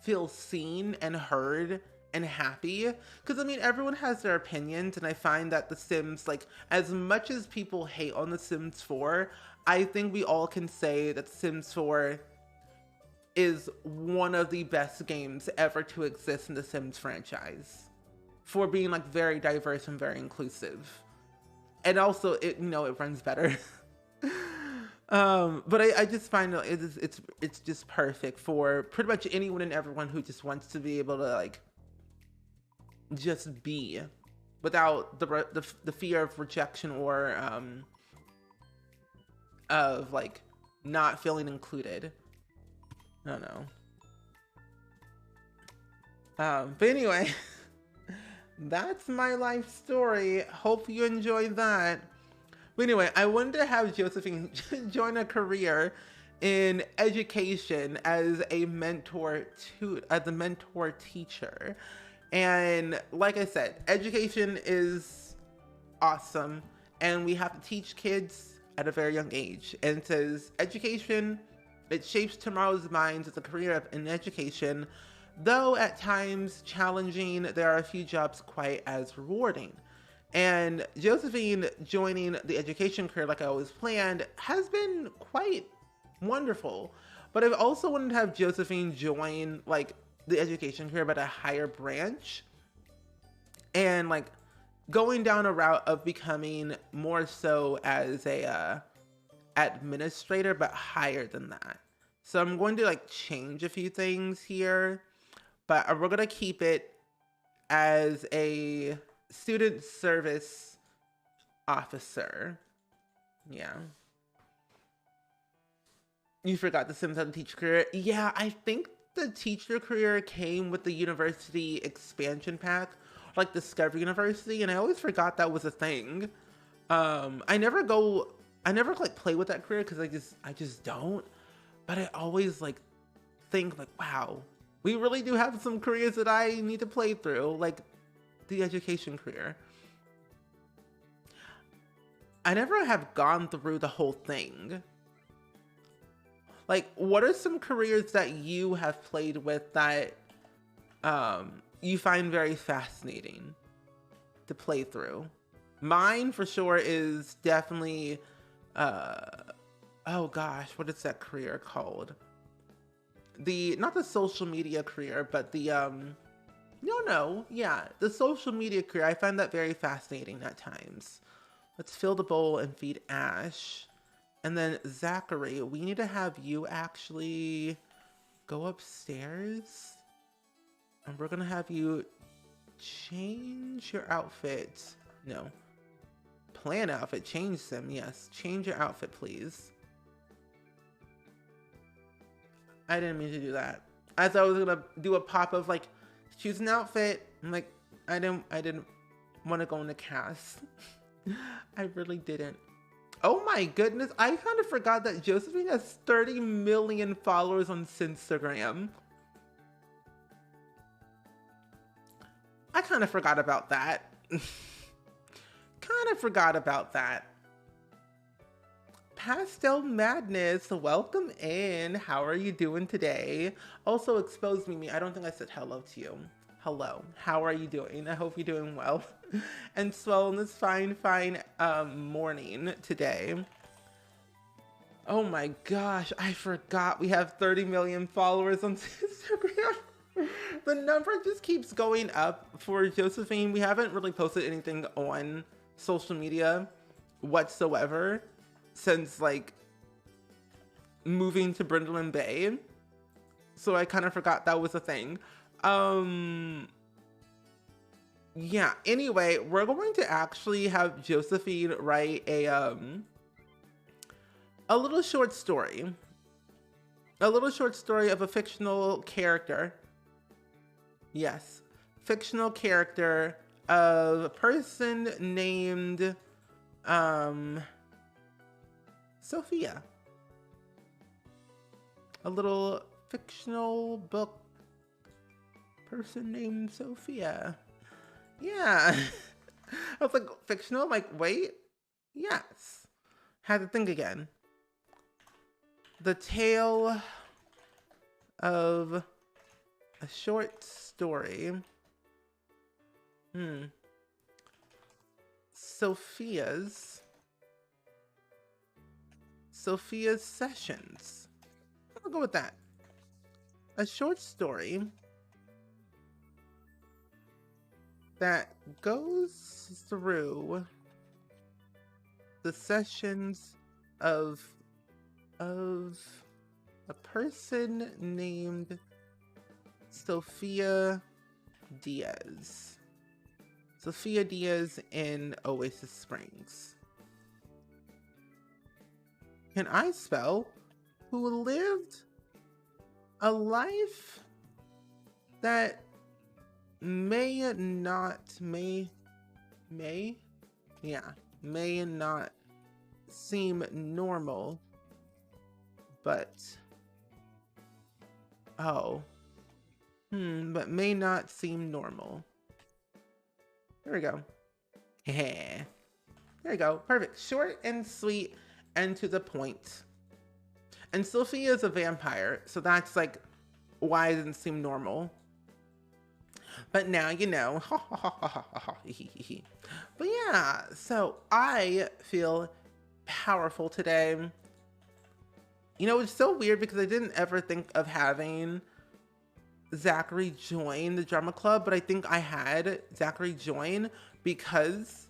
feel seen and heard and happy. Because I mean, everyone has their opinions, and I find that The Sims, like, as much as people hate on The Sims 4, I think we all can say that Sims 4 is one of the best games ever to exist in the Sims franchise for being like very diverse and very inclusive. And also it, you know, it runs better. But I just find it's just perfect for pretty much anyone and everyone who just wants to be able to like just be without the fear of rejection or of like not feeling included. I don't know. But anyway, that's my life story. Hope you enjoyed that. But anyway, I wanted to have Josephine join a career in education as a mentor teacher. And like I said, education is awesome, and we have to teach kids at a very young age. And it says education, it shapes tomorrow's minds as a career in education. Though at times challenging, there are a few jobs quite as rewarding. And Josephine joining the education career like I always planned has been quite wonderful. But I've also wanted to have Josephine join like the education career but a higher branch, and like going down a route of becoming more so as a administrator but higher than that. So I'm going to like change a few things here, but we're going to keep it as a student service officer. Yeah. You forgot The Sims had a teacher career? Yeah, I think the teacher career came with the university expansion pack, like Discover University, and I always forgot that was a thing. I never like play with that career because I just don't. But I always like think like, wow, we really do have some careers that I need to play through, like the education career. I never have gone through the whole thing. Like, what are some careers that you have played with that you find very fascinating to play through? Mine for sure is definitely, oh gosh, what is that career called? Not the social media career, but the, the social media career. I find that very fascinating at times. Let's fill the bowl and feed Ash. And then Zachary, we need to have you actually go upstairs and we're gonna have you change your outfit. No. Plan outfit, change them, yes. Change your outfit, please. I didn't mean to do that. I thought I was gonna do a pop of like, choose an outfit. I'm like, I didn't want to go in the cast. I really didn't. Oh my goodness, I kind of forgot that Josephine has 30 million followers on Instagram. I kind of forgot about that. Kind of forgot about that. Pastel Madness, welcome in. How are you doing today? Also, Expose Mimi, I don't think I said hello to you. Hello, how are you doing? I hope you're doing well. And Swell on this fine morning today. Oh my gosh, I forgot we have 30 million followers on Instagram. The number just keeps going up for Josephine. We haven't really posted anything on social media whatsoever since like moving to Brindleman Bay. So I kind of forgot that was a thing. Yeah, anyway, we're going to actually have Josephine write a little short story. A little short story of a fictional character. Yes, fictional character of a person named Sophia. A little fictional book person named Sophia. Yeah. I was like, fictional? I'm like, wait. Yes. Had to think again. The tale of a short story. Sophia's Sessions. I'll go with that. A short story that goes through the sessions of a person named Sophia Diaz. Sophia Diaz in Oasis Springs. Can I spell? Who lived a life that may not seem normal, but but may not seem normal. There we go. There you go. Perfect. Short and sweet and to the point. And Sophia is a vampire, so that's like why it doesn't seem normal. But now you know. But yeah, so I feel powerful today. You know, it's so weird because I didn't ever think of having Zachary join the drama club, but I think I had Zachary join because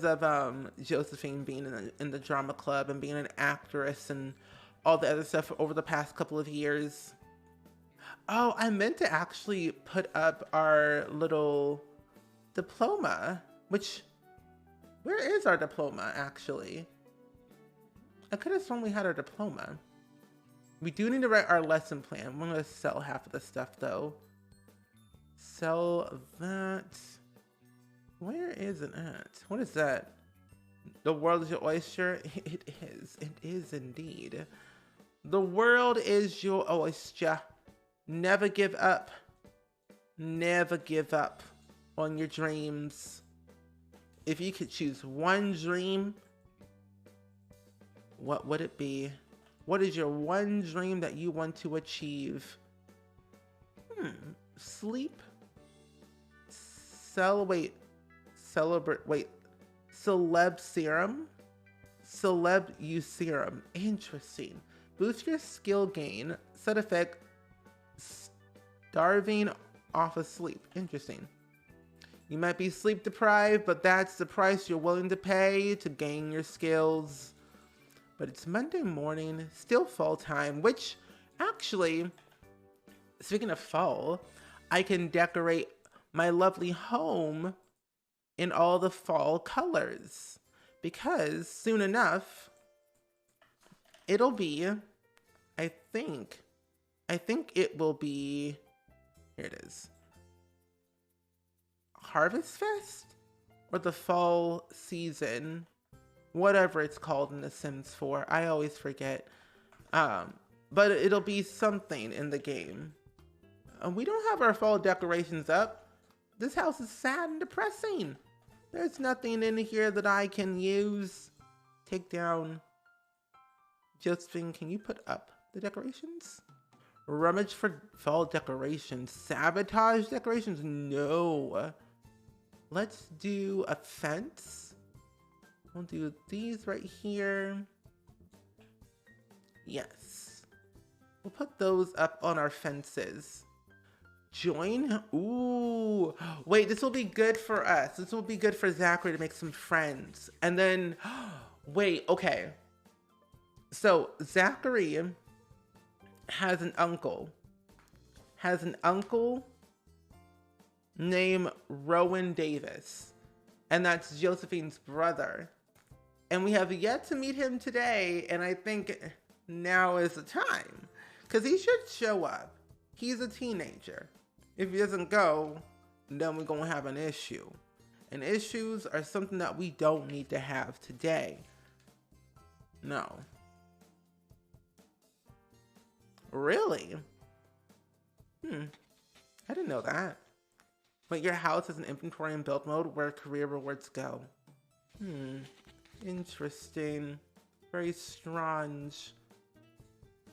of Josephine being in the drama club and being an actress and all the other stuff over the past couple of years. Oh, I meant to actually put up our little diploma, where is our diploma actually? I could have sworn we had our diploma. We do need to write our lesson plan. I'm gonna sell half of the stuff though. Sell that. Where is it at? What is that? The world is your oyster? It is. It is indeed. The world is your oyster. Never give up. Never give up on your dreams. If you could choose one dream, what would it be? What is your one dream that you want to achieve? Sleep? Celeb serum? Celeb use serum. Interesting. Boost your skill gain. Set effect. Starving off of sleep. Interesting. You might be sleep deprived, but that's the price you're willing to pay to gain your skills. But it's Monday morning, still fall time, which Actually, speaking of fall, I can decorate my lovely home in all the fall colors because soon enough it'll be, I think it will be, here it is, Harvest Fest or the fall season, whatever it's called in The Sims 4. I always forget. But it'll be something in the game. We don't have our fall decorations up. This house is sad and depressing. There's nothing in here that I can use. Take down. Josephine, can you put up the decorations? Rummage for fall decorations. Sabotage decorations? No. Let's do a fence. We'll do these right here. Yes. We'll put those up on our fences. Join? Ooh. Wait, this will be good for us. This will be good for Zachary to make some friends. And then, wait, okay. So Zachary has an uncle. Named Rowan Davis. And that's Josephine's brother. And we have yet to meet him today. And I think now is the time. Because he should show up. He's a teenager. If he doesn't go, then we're going to have an issue. And issues are something that we don't need to have today. No. Really? I didn't know that. But your house has an inventory and build mode where career rewards go. Interesting. Very strange.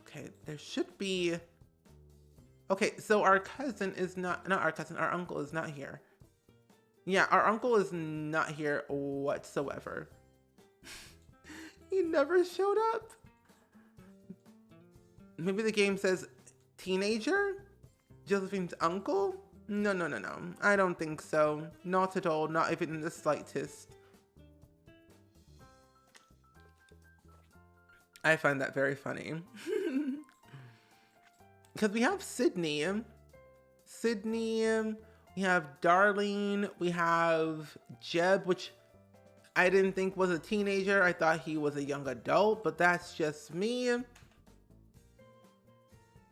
Okay, there should be... Okay, so our cousin is not our cousin, our uncle is not here. Yeah, our uncle is not here whatsoever. He never showed up. Maybe the game says teenager? Josephine's uncle? No. I don't think so. Not at all, not even in the slightest. I find that very funny. Because we have Sydney, we have Darlene, we have Jeb, which I didn't think was a teenager. I thought he was a young adult, but that's just me.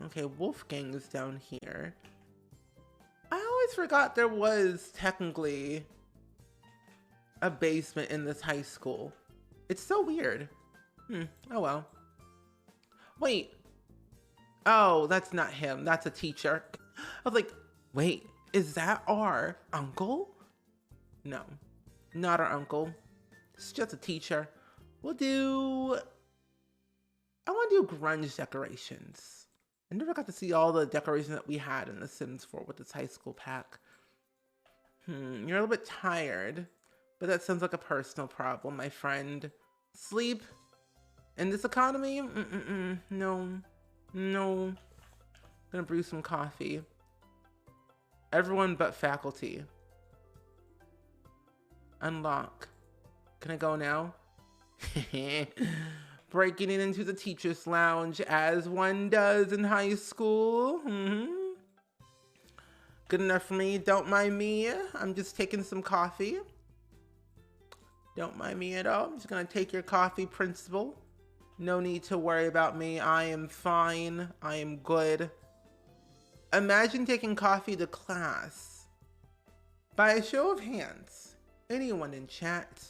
Okay, Wolfgang is down here. I always forgot there was technically a basement in this high school. It's so weird. Oh well. Wait. Oh, that's not him. That's a teacher. I was like, wait, is that our uncle? No, not our uncle. It's just a teacher. I want to do grunge decorations. I never got to see all the decorations that we had in The Sims 4 with this high school pack. You're a little bit tired, but that sounds like a personal problem, my friend. Sleep in this economy? No. Gonna brew some coffee. Everyone but faculty. Unlock. Can I go now? Breaking it into the teacher's lounge as one does in high school. Good enough for me. Don't mind me. I'm just taking some coffee. Don't mind me at all. I'm just gonna take your coffee, principal. No need to worry about me. I am fine. I am good. Imagine taking coffee to class. By a show of hands, anyone in chat,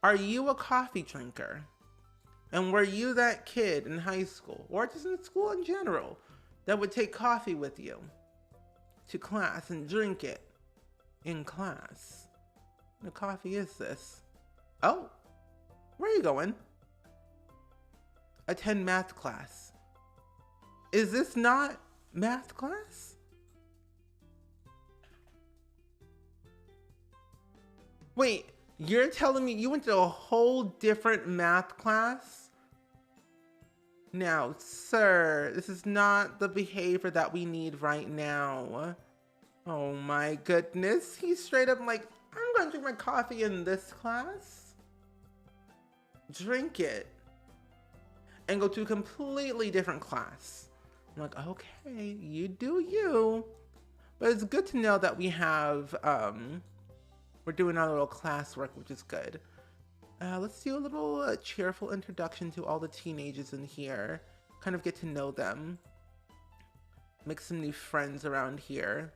are you a coffee drinker? And were you that kid in high school, or just in school in general, that would take coffee with you to class and drink it in class? What coffee is this? Oh, where are you going? Attend math class. Is this not math class? Wait, you're telling me you went to a whole different math class? Now, sir, this is not the behavior that we need right now. Oh my goodness, he's straight up like, I'm gonna drink my coffee in this class. Drink it. And go to a completely different class. I'm like, okay, you do you. But it's good to know that we have, we're doing our little classwork, which is good. Let's do a little cheerful introduction to all the teenagers in here. Kind of get to know them. Make some new friends around here.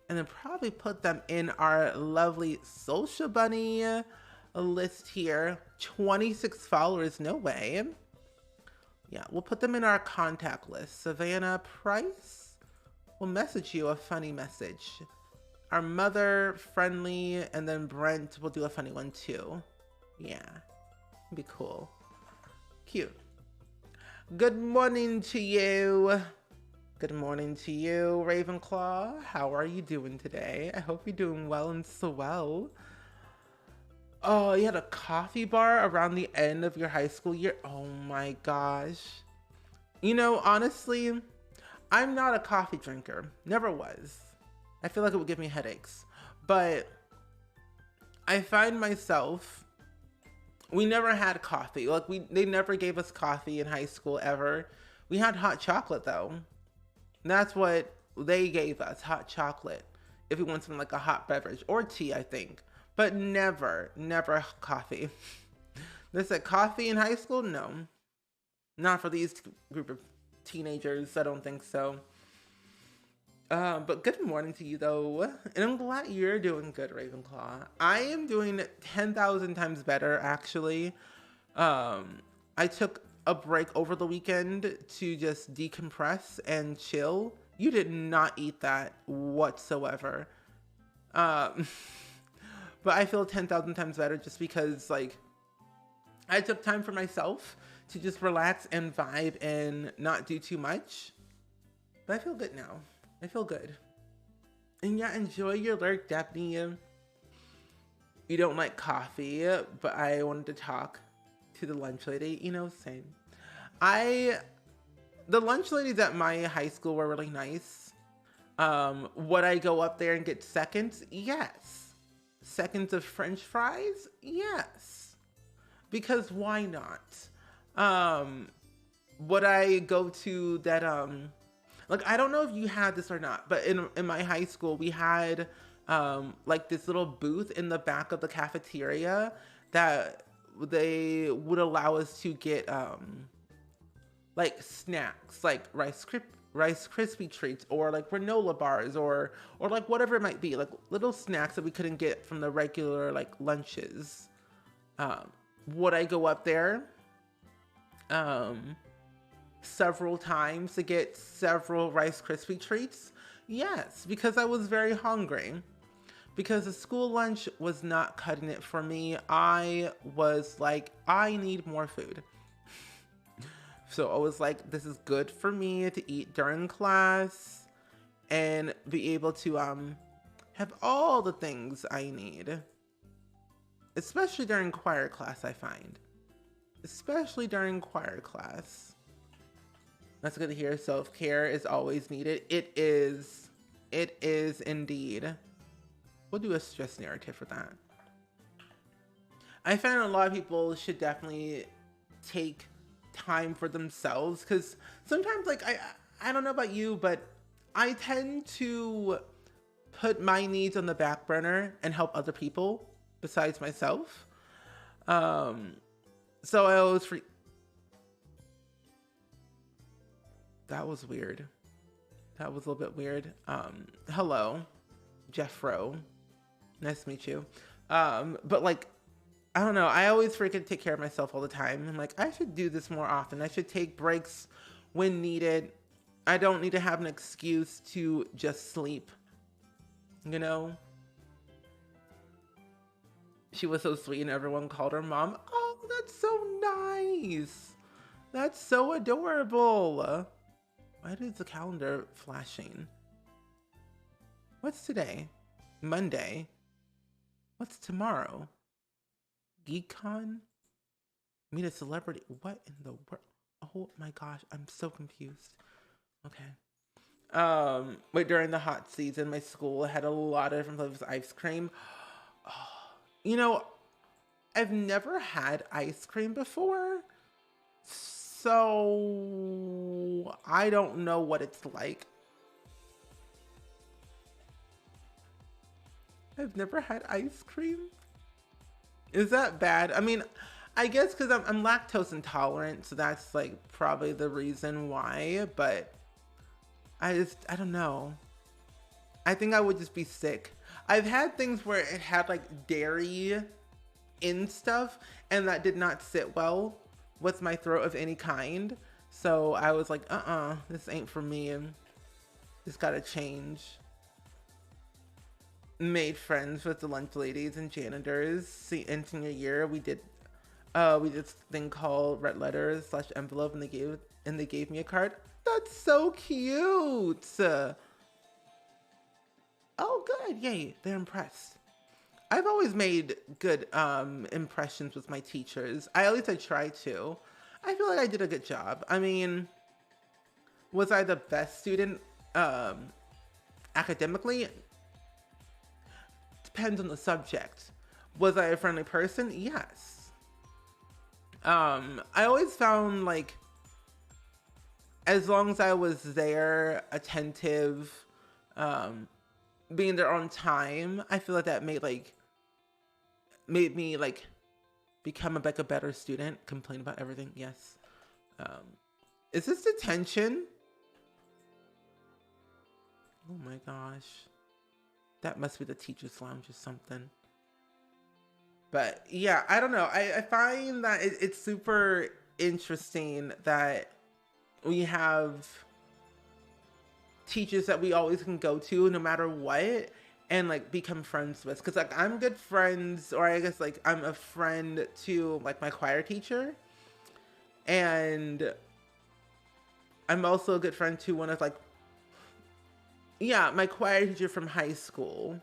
And then probably put them in our lovely social bunny list here. 26 followers, no way. Yeah, we'll put them in our contact list. Savannah Price will message you a funny message. Our mother, friendly, and then Brent will do a funny one too. Yeah, be cool. Cute. Good morning to you. Good morning to you, Ravenclaw. How are you doing today? I hope you're doing well and swell. Oh, you had a coffee bar around the end of your high school year? Oh my gosh. You know, honestly, I'm not a coffee drinker. Never was. I feel like it would give me headaches. But I find myself, we never had coffee. Like they never gave us coffee in high school ever. We had hot chocolate though. That's what they gave us, hot chocolate. If we want something like a hot beverage or tea, I think. But never coffee. They said coffee in high school? No. Not for these group of teenagers. I don't think so. But good morning to you though. And I'm glad you're doing good, Ravenclaw. I am doing 10,000 times better, actually. I took a break over the weekend to just decompress and chill. You did not eat that whatsoever. But I feel 10,000 times better just because, like, I took time for myself to just relax and vibe and not do too much. But I feel good now. I feel good. And yeah, enjoy your lurk, Daphne. You don't like coffee, but I wanted to talk to the lunch lady. You know, same. The lunch ladies at my high school were really nice. Would I go up there and get seconds? Yes. Seconds of French fries? Yes. Because why not? Would I go to that, like, I don't know if you had this or not, but in my high school, we had, like this little booth in the back of the cafeteria that they would allow us to get, like snacks, like Rice Krispie treats, or like granola bars, or like whatever it might be, like little snacks that we couldn't get from the regular like lunches. Would I go up there several times to get several Rice Krispie treats? Yes, because I was very hungry. Because the school lunch was not cutting it for me. I was like, I need more food. So I was like, this is good for me to eat during class and be able to have all the things I need. Especially during choir class, I find. Especially during choir class. That's good to hear. Self-care is always needed. It is. It is indeed. We'll do a stress narrative for that. I find a lot of people should definitely take time for themselves, because sometimes, like, I don't know about you, but I tend to put my needs on the back burner and help other people besides myself. So I always that was weird. That was a little bit weird. Hello, Jeffro. Nice to meet you. But like, I don't know. I always freaking take care of myself all the time. I'm like, I should do this more often. I should take breaks when needed. I don't need to have an excuse to just sleep. You know? She was so sweet and everyone called her mom. Oh, that's so nice. That's so adorable. Why is the calendar flashing? What's today? Monday. What's tomorrow? GeekCon? Meet a celebrity? What in the world? Oh my gosh, I'm so confused. Okay. But during the hot season, my school had a lot of different flavors of ice cream. Oh, you know, I've never had ice cream before. So I don't know what it's like. I've never had ice cream. Is that bad? I mean, I guess because I'm lactose intolerant, so that's like probably the reason why. But I don't know. I think I would just be sick. I've had things where it had like dairy in stuff, and that did not sit well with my throat of any kind. So I was like, this ain't for me. This gotta change. Made friends with the lunch ladies and janitors. See, in senior year, we did this thing called red letters / envelope, and they gave me a card. That's so cute. Oh, good. Yay, they're impressed. I've always made good impressions with my teachers. At least I try to. I feel like I did a good job. I mean, was I the best student academically? Depends on the subject. Was I a friendly person? Yes. I always found like, as long as I was there, attentive, being there on time, I feel like that made me like become a better student. Complain about everything. Yes. Is this detention? Oh my gosh. That must be the teacher's lounge or something. But yeah, I don't know. I find that it's super interesting that we have teachers that we always can go to no matter what, and like become friends with. Because like I'm good friends, or I guess like I'm a friend to like my choir teacher. And I'm also a good friend to one of like, yeah, my choir teacher from high school.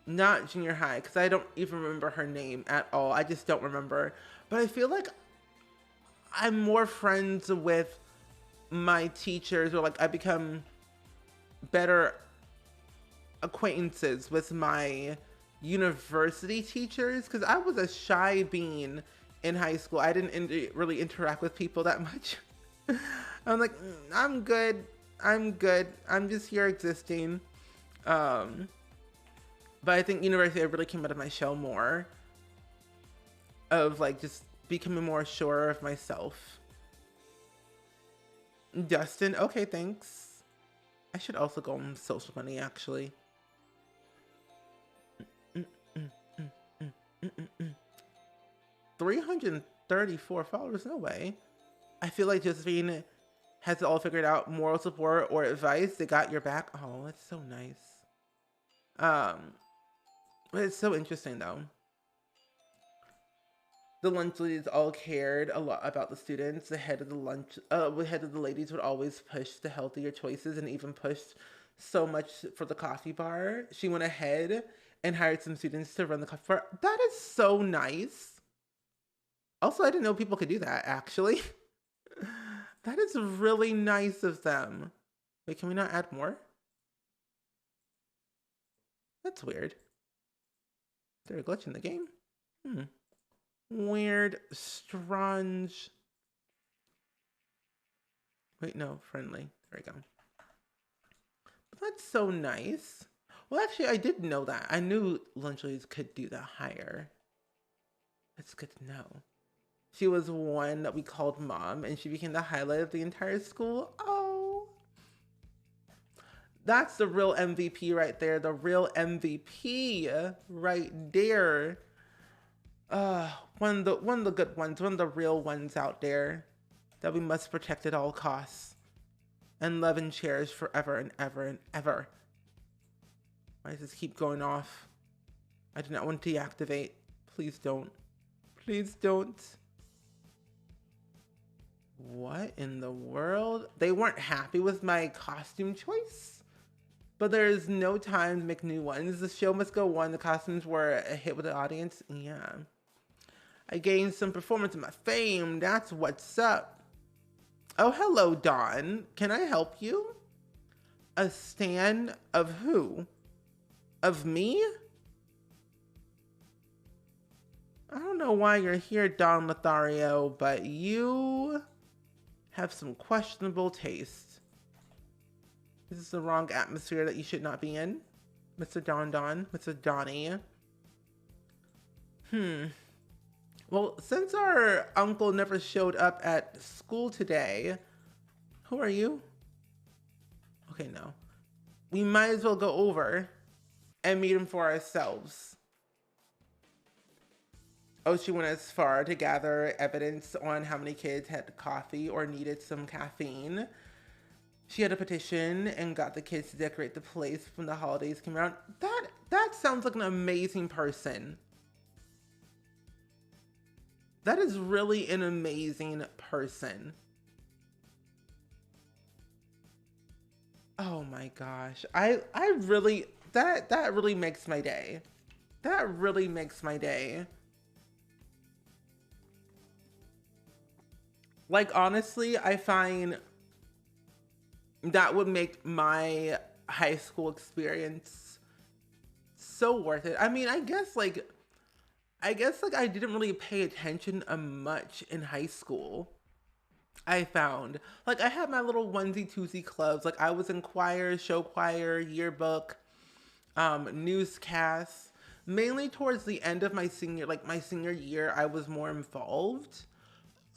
Not junior high, because I don't even remember her name at all. I just don't remember. But I feel like I'm more friends with my teachers, or like I become better acquaintances with my university teachers, because I was a shy bean in high school. I didn't really interact with people that much. I'm like, I'm good. I'm just here existing. But I think university, I really came out of my shell more, of like just becoming more sure of myself. Dustin, okay, thanks. I should also go on Social Money, actually. 334 followers, no way. I feel like Josephine has it all figured out. Moral support or advice, they got your back. Oh, that's so nice. But it's so interesting though. The lunch ladies all cared a lot about the students. The head of the ladies would always push the healthier choices, and even pushed so much for the coffee bar. She went ahead and hired some students to run the coffee bar. That is so nice. Also, I didn't know people could do that, actually. That is really nice of them. Wait, can we not add more? That's weird. Is there a glitch in the game? Weird. Strange. Wait, no. Friendly. There we go. But that's so nice. Well, actually, I did know that. I knew lunch ladies could do that higher. That's good to know. She was one that we called mom, and she became the highlight of the entire school. Oh. That's the real MVP right there. The real MVP right there. One of the good ones, one of the real ones out there that we must protect at all costs and love and cherish forever and ever and ever. Why does this keep going off? I do not want to deactivate. Please don't. Please don't. What in the world? They weren't happy with my costume choice? But there's no time to make new ones. The show must go on. The costumes were a hit with the audience. Yeah. I gained some performance in my fame. That's what's up. Oh, hello, Dawn. Can I help you? A stan of who? Of me? I don't know why you're here, Don Lothario, but you have some questionable taste. This is the wrong atmosphere that you should not be in, Mr. Mr. Donnie. Well, since our uncle never showed up at school today, who are you? Okay, no. We might as well go over and meet him for ourselves. Oh, she went as far to gather evidence on how many kids had coffee or needed some caffeine. She had a petition and got the kids to decorate the place when the holidays came around. That sounds like an amazing person. That is really an amazing person. Oh my gosh. I really, that really makes my day. That really makes my day. Like, honestly, I find that would make my high school experience so worth it. I mean, I guess like I didn't really pay attention much in high school. I found like I had my little onesie twosie clubs. Like I was in choir, show choir, yearbook, newscasts. Mainly towards the end of my senior year, I was more involved.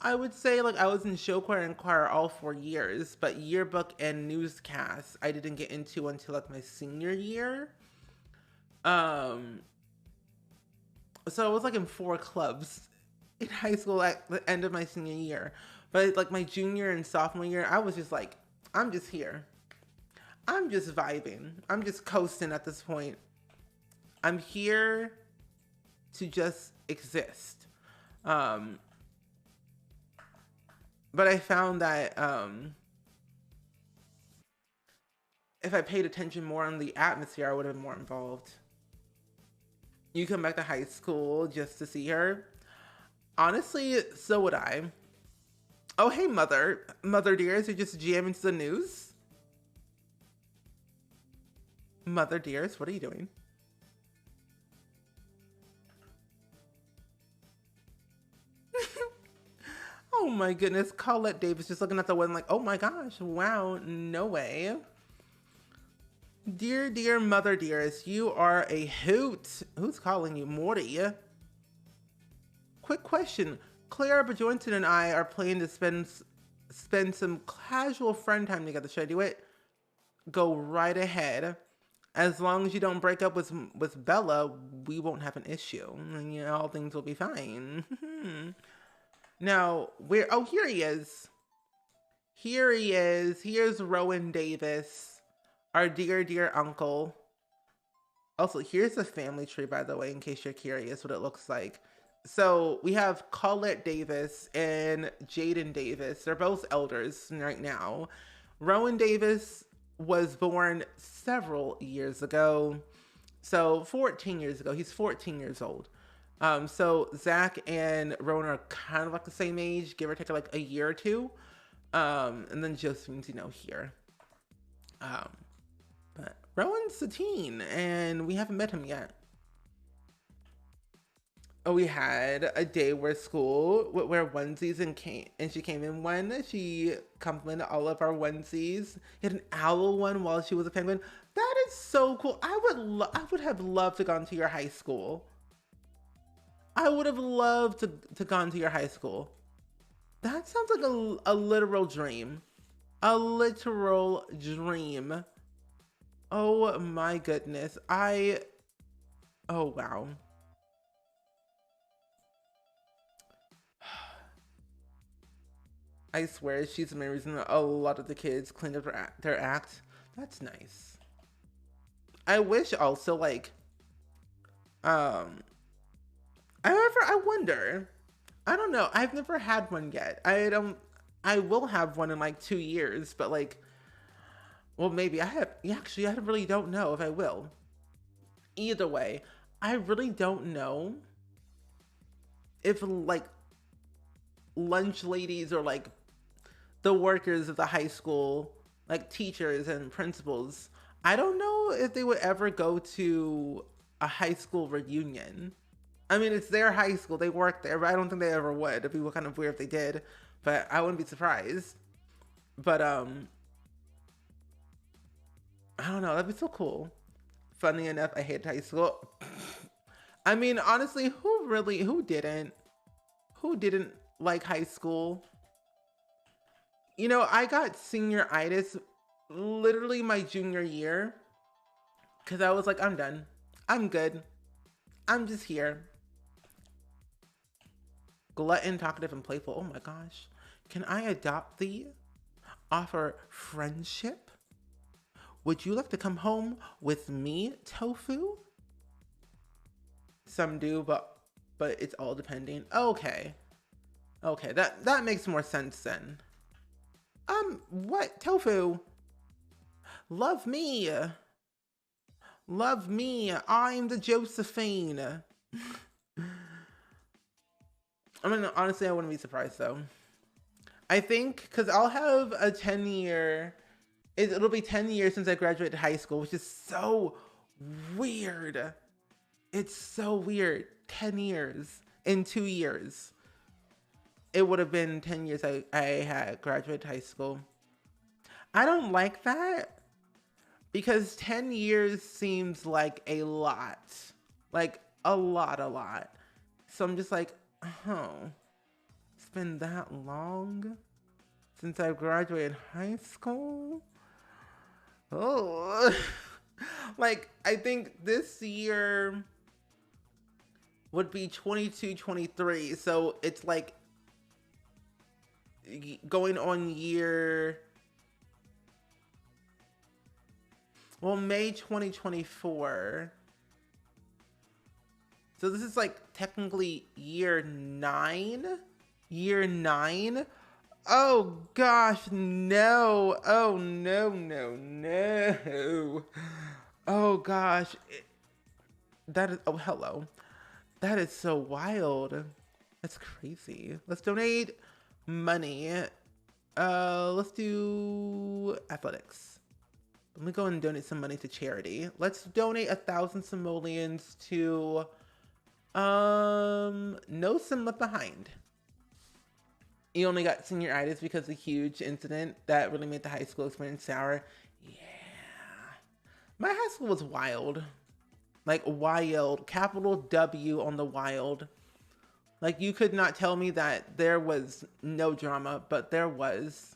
I would say like I was in show choir and choir all 4 years, but yearbook and newscasts I didn't get into until like my senior year. Um, so I was like in 4 clubs in high school at the end of my senior year. But like my junior and sophomore year, I was just like, I'm just here. I'm just vibing. I'm just coasting at this point. I'm here to just exist. But I found that if I paid attention more on the atmosphere, I would have been more involved. You come back to high school just to see her. Honestly, so would I. Oh, hey, mother. Mother dears, you're just jamming to the news? Mother dears, what are you doing? Oh my goodness, Colette Davis just looking at the wedding like, oh my gosh, wow, no way. Dear mother dearest, you are a hoot. Who's calling you? Morty. Quick question. Clara Bajointon and I are planning to spend some casual friend time together. Should I do it? Go right ahead. As long as you don't break up with Bella, we won't have an issue. And, you know, all things will be fine. Now, where? Oh, here he is. Here he is. Here's Rowan Davis, our dear uncle. Also, here's the family tree, by the way, in case you're curious what it looks like. So we have Colette Davis and Jaden Davis. They're both elders right now. Rowan Davis was born several years ago. So 14 years ago. He's 14 years old. So Zach and Rowan are kind of like the same age, give or take like a year or two. And then Josephine's, you know, here. But Rowan's a teen, and we haven't met him yet. Oh, we had a day where school would wear onesies and she came in one. She complimented all of our onesies. He had an owl one while she was a penguin. That is so cool. I would have loved to gone to your high school. I would have loved to gone to your high school. That sounds like a literal dream. A literal dream. Oh my goodness. Oh wow. I swear she's the main reason a lot of the kids cleaned up their act. That's nice. I wish also like, however, I wonder, I don't know. I've never had one yet. I will have one in like 2 years, but like, well, maybe I have, actually, I really don't know if I will. Either way, I really don't know if like lunch ladies or like the workers of the high school, like teachers and principals, I don't know if they would ever go to a high school reunion. I mean, it's their high school. They work there, but I don't think they ever would. It'd be kind of weird if they did, but I wouldn't be surprised. But I don't know. That'd be so cool. Funny enough, I hate high school. I mean, honestly, who didn't like high school? You know, I got senioritis literally my junior year because I was like, I'm done. I'm good. I'm just here. Glutton, talkative, and playful. Oh my gosh. Can I adopt thee? Offer friendship? Would you like to come home with me, Tofu? Some do, but it's all depending. Okay. Okay, that makes more sense then. What? Tofu? Love me. Love me. I'm the Josephine. I mean, honestly, I wouldn't be surprised though. I think because I'll have a 10-year, it'll be 10 years since I graduated high school, which is so weird. It's so weird. 10 years in 2 years. It would have been 10 years I had graduated high school. I don't like that because 10 years seems like a lot. Like a lot. So I'm just like, oh, it's been that long since I graduated high school? Oh, like I think this year would be 22, 23. So it's like going on year, well, May 2024. So this is like technically year 9. Year 9. Oh gosh, no. Oh no. Oh gosh. That is, oh hello. That is so wild. That's crazy. Let's donate money. Let's do athletics. Let me go and donate some money to charity. Let's donate 1,000 simoleons to No Sim Left Behind. You only got senioritis because of a huge incident that really made the high school experience sour. Yeah. My high school was wild. Like wild. Capital W on the wild. Like you could not tell me that there was no drama, but there was.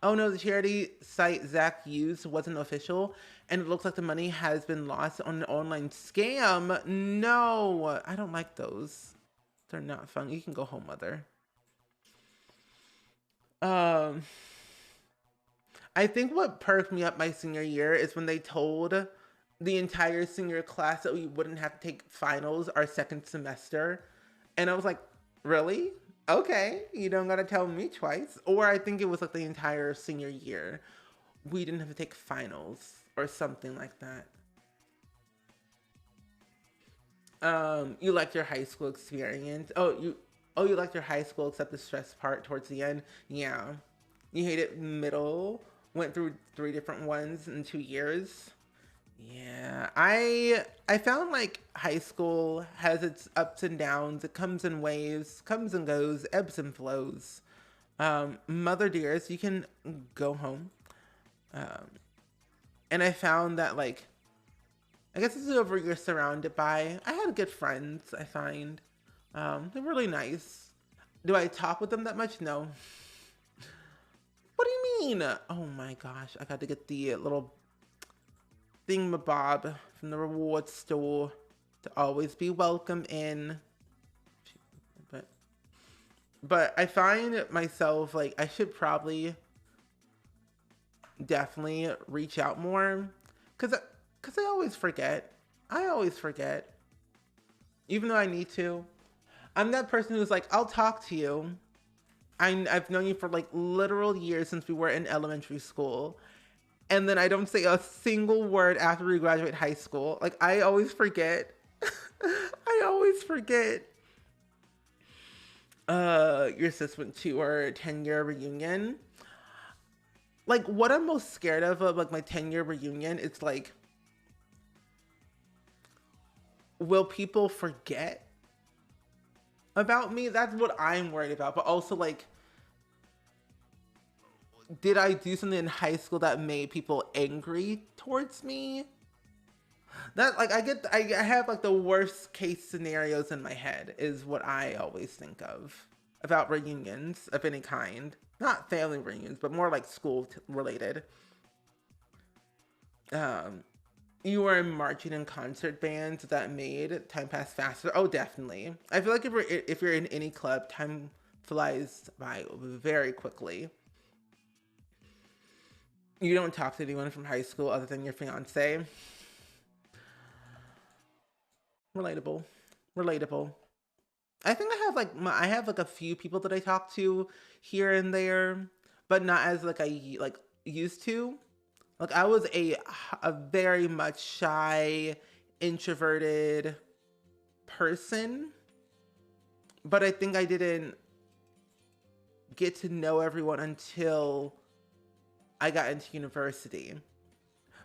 Oh no, the charity site Zach used wasn't official, and it looks like the money has been lost on an online scam. No, I don't like those. They're not fun. You can go home, mother. I think what perked me up my senior year is when they told the entire senior class that we wouldn't have to take finals our second semester. And I was like, really? Okay, you don't gotta tell me twice. Or I think it was like the entire senior year. We didn't have to take finals or something like that. You liked your high school experience. You liked your high school except the stress part towards the end. Yeah. You hated middle. Went through 3 different ones in 2 years. Yeah, I found like high school has its ups and downs. It comes in waves, comes and goes, ebbs and flows. Mother dearest, you can go home. And I found that like, I guess this is over you're surrounded by. I had good friends, I find. They're really nice. Do I talk with them that much? No. What do you mean? Oh my gosh, I got to get the little thingamabob from the reward store to always be welcome in. But I find myself like I should probably definitely reach out more because I always forget. Even though I need to. I'm that person who's like, I'll talk to you. I've known you for like literal years since we were in elementary school. And then I don't say a single word after we graduate high school. Like, I always forget. I always forget. Your sis went to our 10-year reunion. Like, what I'm most scared of like, my 10-year reunion, it's like, will people forget about me? That's what I'm worried about. But also, like, did I do something in high school that made people angry towards me? That, like, I have like the worst case scenarios in my head is what I always think of about reunions of any kind. Not family reunions, but more like school related. Um, you were in marching and concert bands that made time pass faster. Oh, definitely. I feel like if you're in any club, time flies by very quickly. You don't talk to anyone from high school other than your fiance. Relatable. Relatable. I think I have like a few people that I talk to here and there, but not as like I like used to. Like I was a very much shy, introverted person, but I think I didn't get to know everyone until I got into university.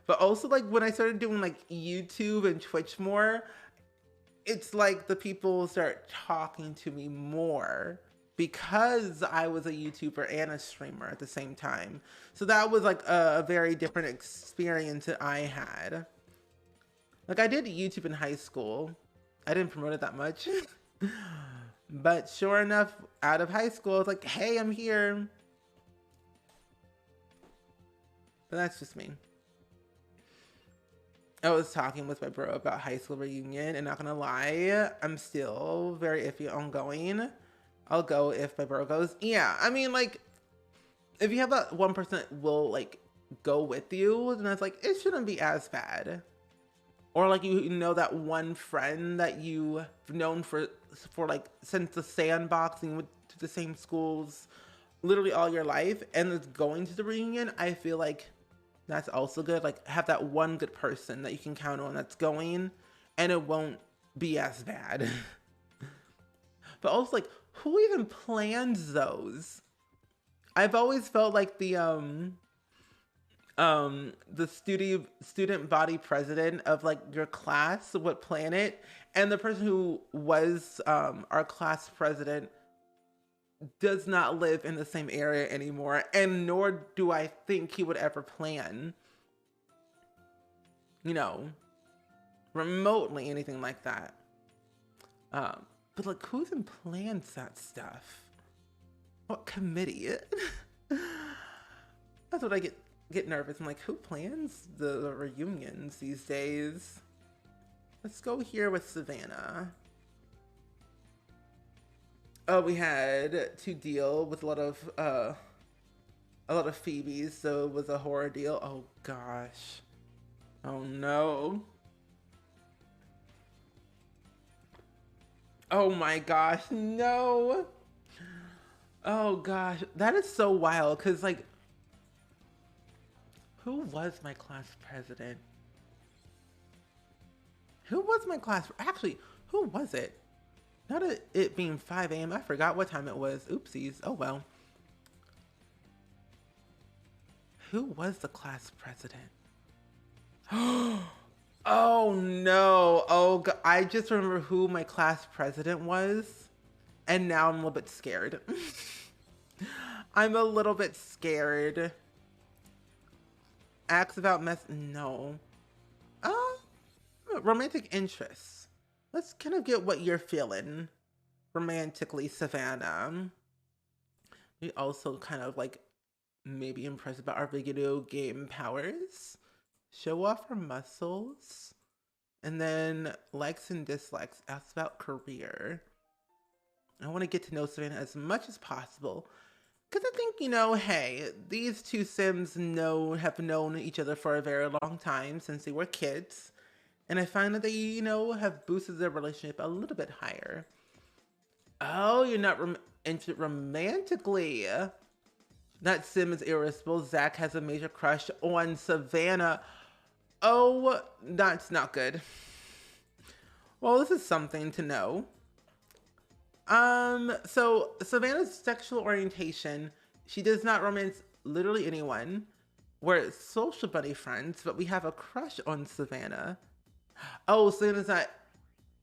But also, like, when I started doing like YouTube and Twitch more, it's like the people start talking to me more because I was a YouTuber and a streamer at the same time. So that was like a very different experience that I had. Like, I did YouTube in high school. I didn't promote it that much. But sure enough, out of high school, I was like, hey, I'm here. But that's just me. I was talking with my bro about high school reunion, and not gonna lie, I'm still very iffy on going. I'll go if my bro goes. Yeah, I mean, like, if you have that one person that will, like, go with you, then it's like, it shouldn't be as bad. Or, like, you know that one friend that you've known for like, since the sandbox and you went to the same schools literally all your life, and is going to the reunion, I feel like that's also good. Like, have that one good person that you can count on that's going, and it won't be as bad. But also, like, who even plans those? I've always felt like the student body president of like your class would plan it, and the person who was our class president does not live in the same area anymore, and nor do I think he would ever plan, you know, remotely anything like that. But like, who even plans that stuff? What committee? That's what I get nervous. I'm like, who plans the reunions these days? Let's go here with Savannah. Oh, we had to deal with a lot of Phoebes, so it was a horror deal. Oh gosh. Oh no. Oh my gosh, no. Oh gosh, that is so wild, because like, who was my class president? Who was my class? Actually, who was it? Not it being 5 a.m. I forgot what time it was. Oopsies. Oh well. Who was the class president? Oh no. Oh God. I just remember who my class president was, and now I'm a little bit scared. I'm a little bit scared. Acts about no. Romantic interests. Let's kind of get what you're feeling romantically, Savannah. We also kind of like maybe impressed about our video game powers. Show off our muscles. And then likes and dislikes. Ask about career. I want to get to know Savannah as much as possible. Because I think, you know, hey, these two Sims have known each other for a very long time since they were kids. And I find that they, you know, have boosted their relationship a little bit higher. Oh, you're not into romantically. That Sim is irresistible. Zach has a major crush on Savannah. Oh, that's not good. Well, this is something to know. So Savannah's sexual orientation, she does not romance literally anyone. We're social buddy friends, but we have a crush on Savannah. Oh, Savannah's not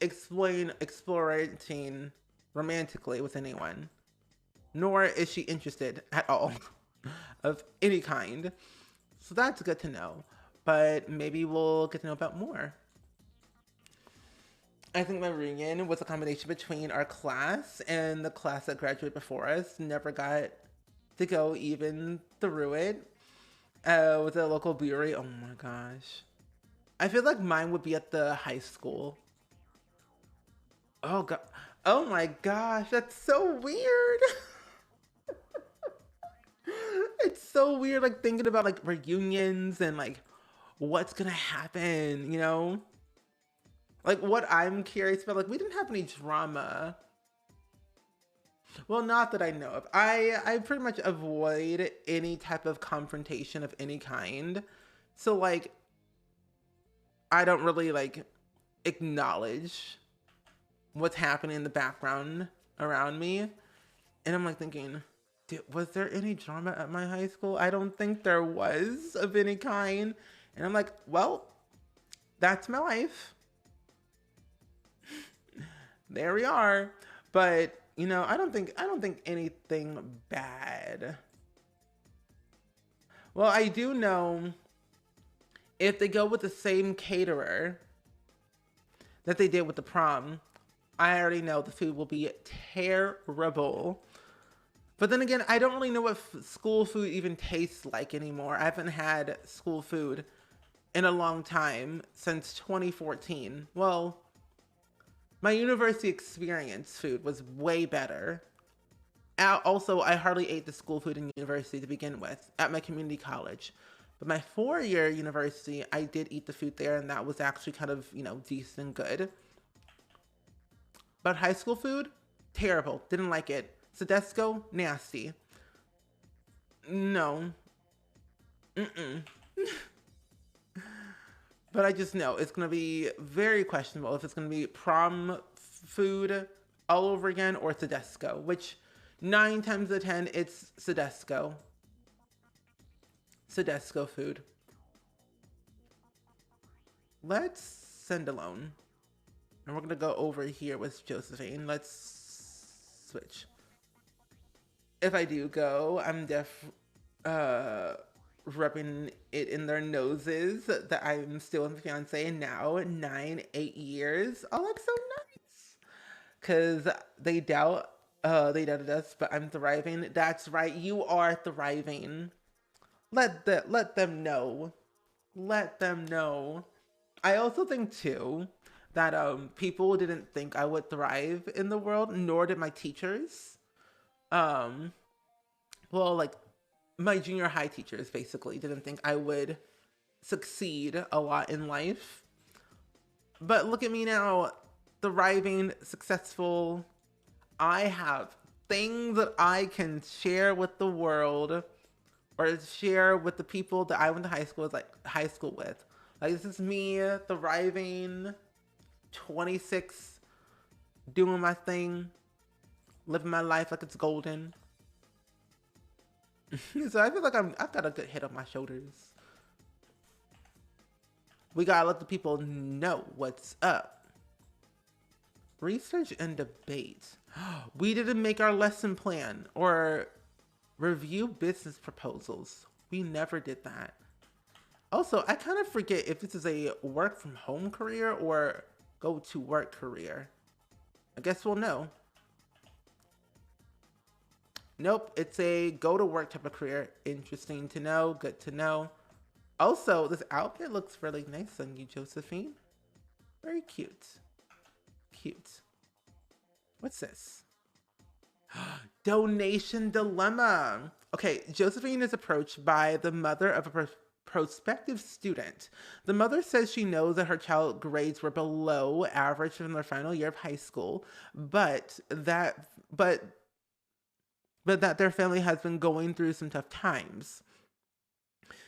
exploring romantically with anyone, nor is she interested at all of any kind. So that's good to know. But maybe we'll get to know about more. I think my reunion was a combination between our class and the class that graduated before us. Never got to go even through it. With the local brewery. Oh my gosh. I feel like mine would be at the high school. Oh god. Oh my gosh, that's so weird. It's so weird, like thinking about like reunions and like what's gonna happen, you know? Like what I'm curious about, like we didn't have any drama. Well, not that I know of. I pretty much avoid any type of confrontation of any kind. So like I don't really like acknowledge what's happening in the background around me. And I'm like thinking, was there any drama at my high school? I don't think there was of any kind. And I'm like, well, that's my life. There we are. But, you know, I don't think anything bad. Well, I do know if they go with the same caterer that they did with the prom, I already know the food will be terrible. But then again, I don't really know what school food even tastes like anymore. I haven't had school food in a long time, since 2014. Well, my university experience food was way better. Also, I hardly ate the school food in university to begin with, at my community college. But my 4-year university, I did eat the food there, and that was actually kind of, you know, decent and good. But high school food, terrible. Didn't like it. Sedesco, nasty. No. Mm-mm. But I just know it's going to be very questionable if it's going to be prom food all over again or Sedesco, which 9 times out of 10, it's Sedesco. Sedesco food. Let's send alone. And we're going to go over here with Josephine. Let's switch. If I do go, I'm rubbing it in their noses that I'm still in fiance now, 8 years. Oh, that's so nice. Cause they doubted us, but I'm thriving. That's right, you are thriving. Let them know. Let them know. I also think too that people didn't think I would thrive in the world, nor did my teachers. Well, like my junior high teachers basically didn't think I would succeed a lot in life. But look at me now, thriving, successful. I have things that I can share with the world or share with the people that I went to high school with. Like this is me thriving, 26, doing my thing, living my life like it's golden. So I feel like I've got a good head on my shoulders. We gotta let the people know what's up. Research and debate. We didn't make our lesson plan or review business proposals. We never did that. Also, I kind of forget if this is a work from home career or go to work career. I guess we'll know. Nope, it's a go to work type of career. Interesting to know, good to know. Also, this outfit looks really nice on you, Josephine. Very cute. Cute. What's this? Donation dilemma. Okay, Josephine is approached by the mother of a prospective student. The mother says she knows that her child's grades were below average from their final year of high school, but that their family has been going through some tough times.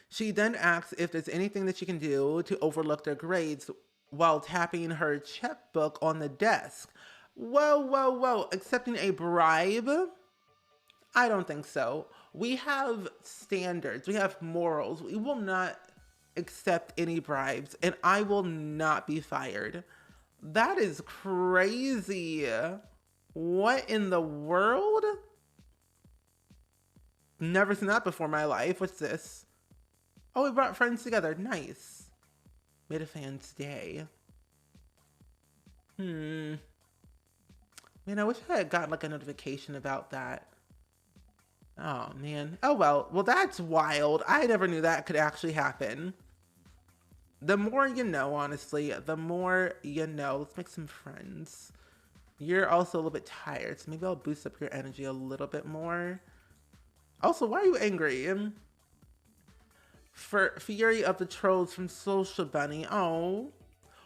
She then asks if there's anything that she can do to overlook their grades while tapping her checkbook on the desk. Whoa, whoa, whoa. Accepting a bribe? I don't think so. We have standards. We have morals. We will not accept any bribes, and I will not be fired. That is crazy. What in the world? Never seen that before in my life. What's this? Oh, we brought friends together. Nice. Made a fan's day. Man, I wish I had gotten like a notification about that. Oh man. Oh well. Well, that's wild. I never knew that could actually happen. The more you know, honestly, the more you know. Let's make some friends. You're also a little bit tired, so maybe I'll boost up your energy a little bit more. Also, why are you angry? For Fury of the Trolls from Social Bunny. Oh.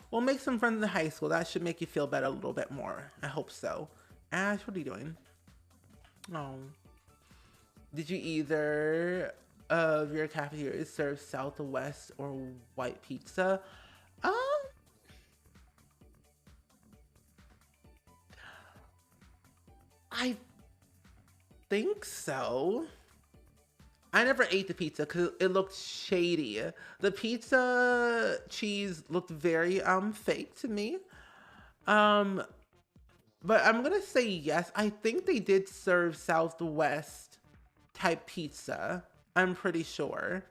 We'll make some friends in high school. That should make you feel better a little bit more. I hope so. Ash, what are you doing? Oh. Did you either of your cafeterias serve Southwest or white pizza? I think so. I never ate the pizza because it looked shady. The pizza cheese looked very fake to me. But I'm gonna say yes. I think they did serve Southwest type pizza. I'm pretty sure.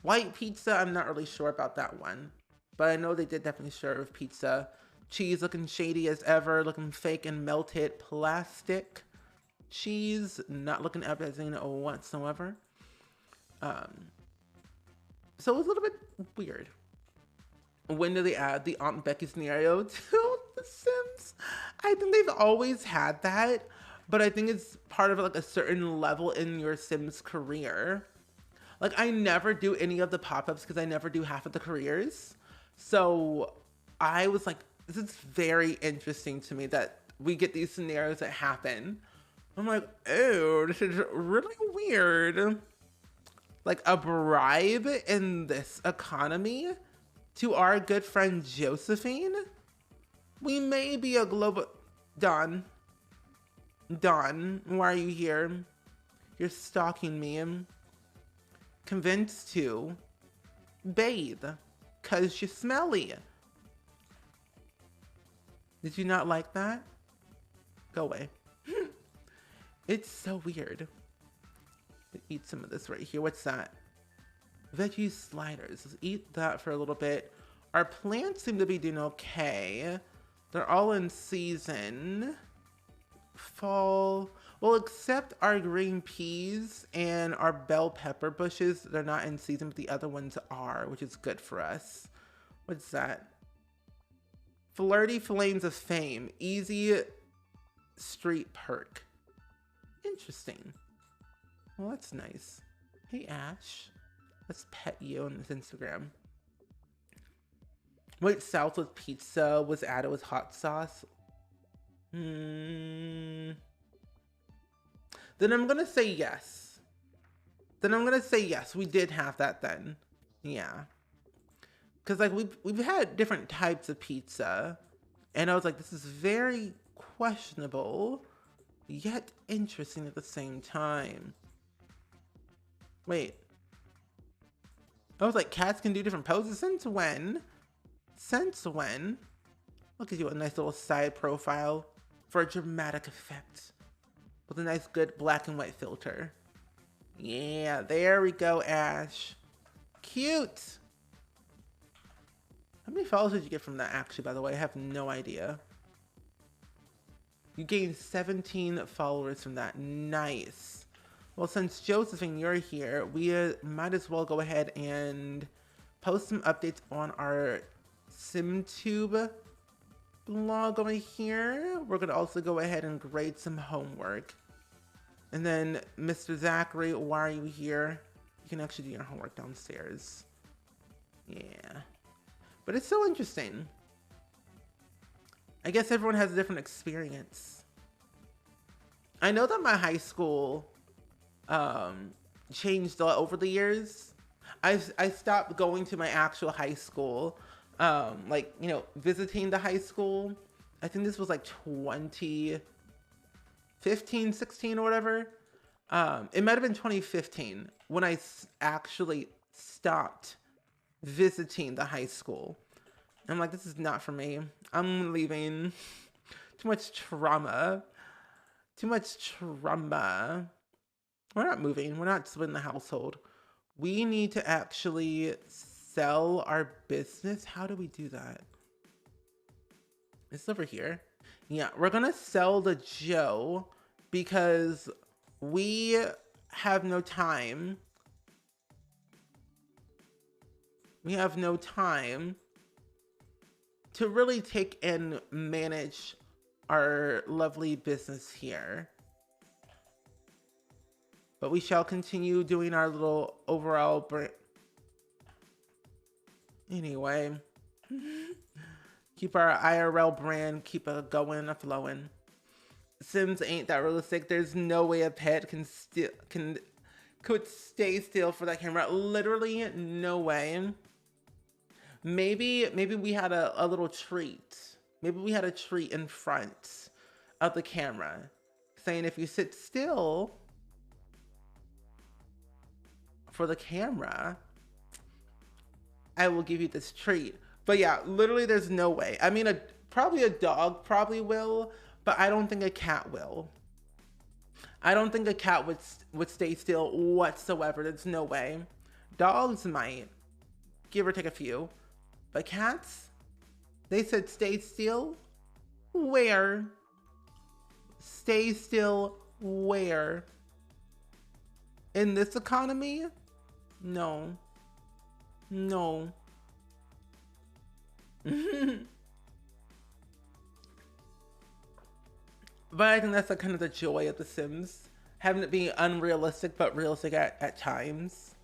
White pizza, I'm not really sure about that one. But I know they did definitely serve pizza. Cheese looking shady as ever, looking fake and melted plastic. Cheese not looking appetizing whatsoever. So it was a little bit weird. When do they add the Aunt Becky scenario to The Sims? I think they've always had that, but I think it's part of like a certain level in your Sims career. Like I never do any of the pop-ups because I never do half of the careers. So I was like, this is very interesting to me that we get these scenarios that happen. I'm like, oh, this is really weird. Like a bribe in this economy to our good friend Josephine? We may be a global... Dawn, why are you here? You're stalking me. Convinced to bathe, cause you're smelly. Did you not like that? Go away. It's so weird. Eat some of this right here. What's that? Veggie sliders. Let's eat that for a little bit. Our plants seem to be doing okay. They're all in season. Fall. Well, except our green peas and our bell pepper bushes. They're not in season, but the other ones are, which is good for us. What's that? Flirty Flames of Fame. Easy street perk. Interesting. Well, that's nice. Hey, Ash. Let's pet you on this Instagram. Wait, Southwest pizza was added with hot sauce? Then I'm gonna say yes. We did have that then. Yeah. Cause like we've had different types of pizza. And I was like, this is very questionable, yet interesting at the same time. Wait. I was like, cats can do different poses? Since when? Since when? Look at you, a nice little side profile for a dramatic effect. With a nice good black and white filter. Yeah, there we go, Ash. Cute! How many followers did you get from that actually, by the way? I have no idea. You gained 17 followers from that. Nice. Well, since Josephine, you're here, we might as well go ahead and post some updates on our SimTube blog over here. We're going to also go ahead and grade some homework. And then, Mr. Zachary, why are you here? You can actually do your homework downstairs. Yeah. But it's so interesting. I guess everyone has a different experience. I know that my high school changed a lot over the years. I stopped going to my actual high school, like, you know, visiting the high school. I think this was like 2015, 16 or whatever. It might have been 2015 when I actually stopped visiting the high school. I'm like, this is not for me. I'm leaving. Too much trauma. Too much trauma. We're not moving. We're not splitting the household. We need to actually sell our business. How do we do that? It's over here. Yeah, we're gonna sell the Joe because we have no time. We have no time to really take and manage our lovely business here. But we shall continue doing our little overall brand. Anyway, keep our IRL brand, keep it going and flowing. Sims ain't that realistic. There's no way a pet could stay still for that camera. Literally no way. Maybe we had a little treat. Maybe we had a treat in front of the camera saying if you sit still for the camera, I will give you this treat. But yeah, literally there's no way. I mean, probably a dog probably will, but I don't think a cat will. I don't think a cat would stay still whatsoever. There's no way. Dogs might, give or take a few, but cats, they said stay still. Where? Stay still where? In this economy? No. No. But I think that's kind of the joy of The Sims. Having it be unrealistic, but realistic at times.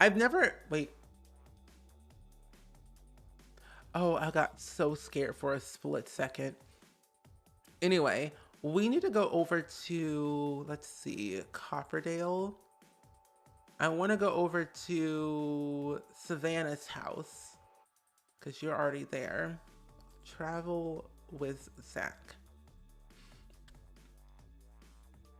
I've never, wait. Oh, I got so scared for a split second. Anyway, we need to go over to, let's see, Copperdale. I want to go over to Savannah's house because you're already there. Travel with Zach.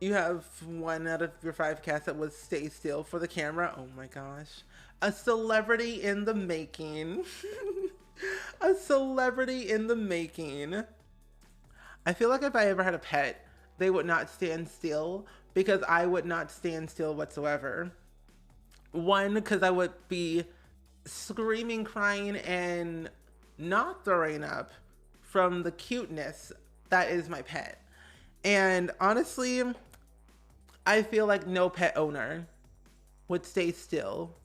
You have 1 out of your 5 cats that was stay still for the camera. Oh my gosh. A celebrity in the making. A celebrity in the making. I feel like if I ever had a pet, they would not stand still because I would not stand still whatsoever. 1, because I would be screaming, crying, and not throwing up from the cuteness that is my pet. And honestly, I feel like no pet owner would stay still.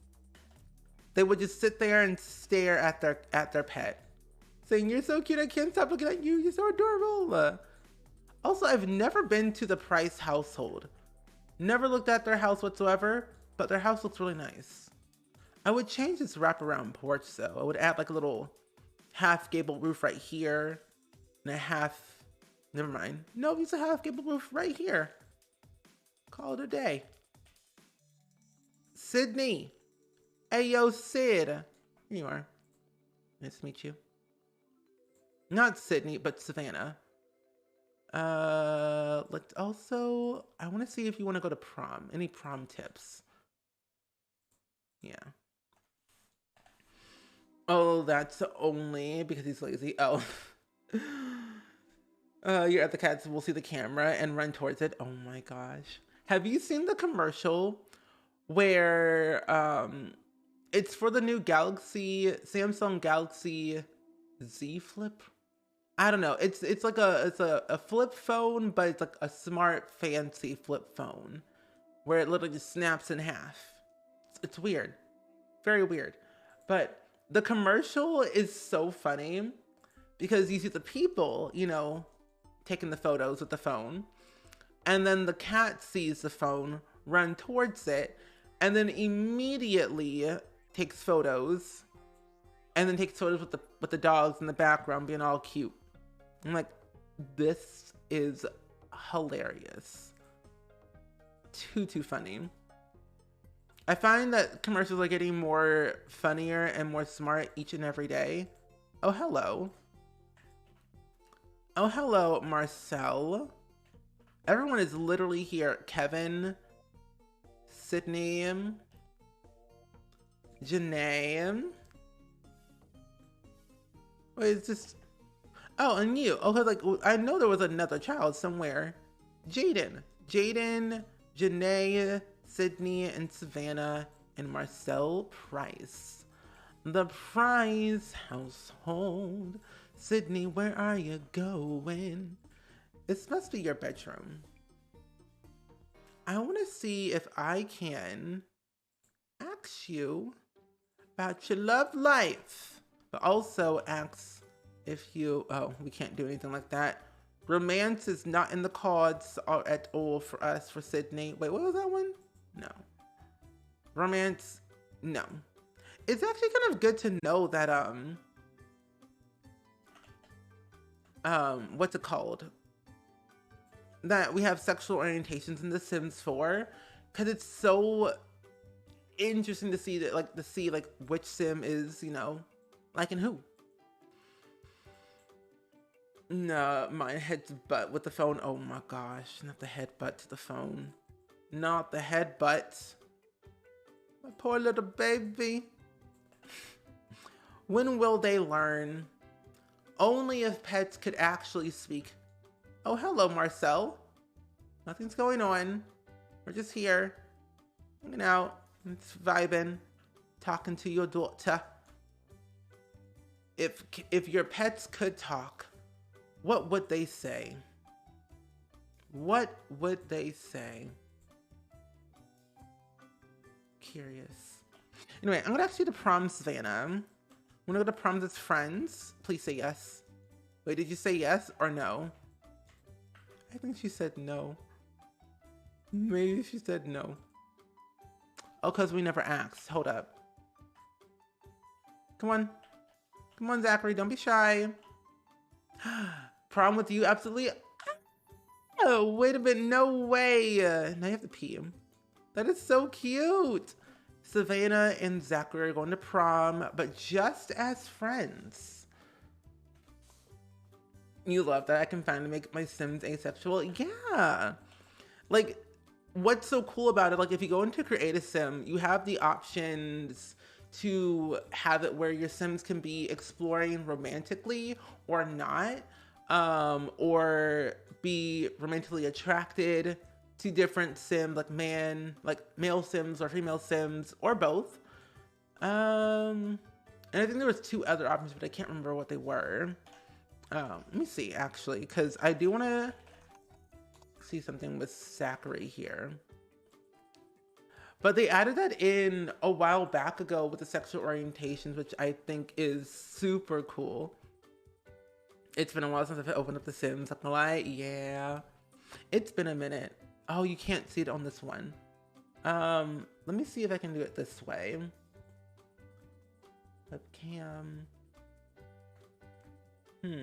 They would just sit there and stare at their pet, saying, "You're so cute, I can't stop looking at you, you're so adorable." Also, I've never been to the Price household. Never looked at their house whatsoever, but their house looks really nice. I would change this wraparound porch though. I would add like a little half gable roof right here and a half, never mind. No, use a half gable roof right here. Call it a day. Sydney. Hey, yo, Sid. Here you are. Nice to meet you. Not Sydney, but Savannah. Let's also, I want to see if you want to go to prom. Any prom tips? Yeah. Oh, that's only because he's lazy. Oh. You're at the cats, we'll see the camera and run towards it. Oh my gosh. Have you seen the commercial where it's for the new Samsung Galaxy Z Flip? I don't know. It's like a flip phone, but it's like a smart, fancy flip phone where it literally just snaps in half. It's weird. Very weird. But the commercial is so funny because you see the people, you know, taking the photos with the phone. And then the cat sees the phone, run towards it, and then immediately takes photos. And then takes photos with the dogs in the background being all cute. I'm like, this is hilarious. Too funny. I find that commercials are getting more funnier and more smart each and every day. Oh, hello. Oh, hello, Marcel. Everyone is literally here. Kevin, Sydney, Janae, Wait, it's just, oh, and you. Okay, like, I know there was another child somewhere. Jaden, Janae, Sydney, and Savannah, and Marcel Price. The Price household. Sydney, where are you going? This must be your bedroom. I want to see if I can ask you about your love life, but also ask if you, oh, we can't do anything like that. Romance is not in the cards at all for us, for Sydney. Wait, what was that one? No. Romance, no. It's actually kind of good to know that, what's it called? That we have sexual orientations in The Sims 4, because it's so interesting to see that, like, which sim is, you know, liking who. No, my headbutt with the phone. Oh my gosh, not the headbutt to the phone. Not the headbutt. My poor little baby. When will they learn? Only if pets could actually speak. Oh, hello, Marcel. Nothing's going on. We're just here, hanging out, it's vibing, talking to your daughter. If your pets could talk, what would they say? What would they say? Curious. Anyway, I'm gonna ask you to prom, Savannah. Wanna go to prom as friends? Please say yes. Wait, did you say yes or no? I think she said no. Maybe she said no. Oh, because we never asked. Hold up. Come on. Come on, Zachary. Don't be shy. Prom with you? Absolutely. Oh, wait a minute. No way. Now you have to pee. That is so cute. Savannah and Zachary are going to prom, but just as friends. You love that I can finally make my Sims asexual? Yeah. Like, what's so cool about it, like if you go into create a sim, you have the options to have it where your Sims can be exploring romantically or not, or be romantically attracted to different Sims, like male Sims or female Sims, or both. And I think there was 2 other options, but I can't remember what they were. Let me see, actually, because I do want to see something with Zachary here. But they added that in a while back ago with the sexual orientations, which I think is super cool. It's been a while since I've opened up The Sims, not gonna lie. Yeah, it's been a minute. Oh, you can't see it on this one. Let me see if I can do it this way. Webcam. Let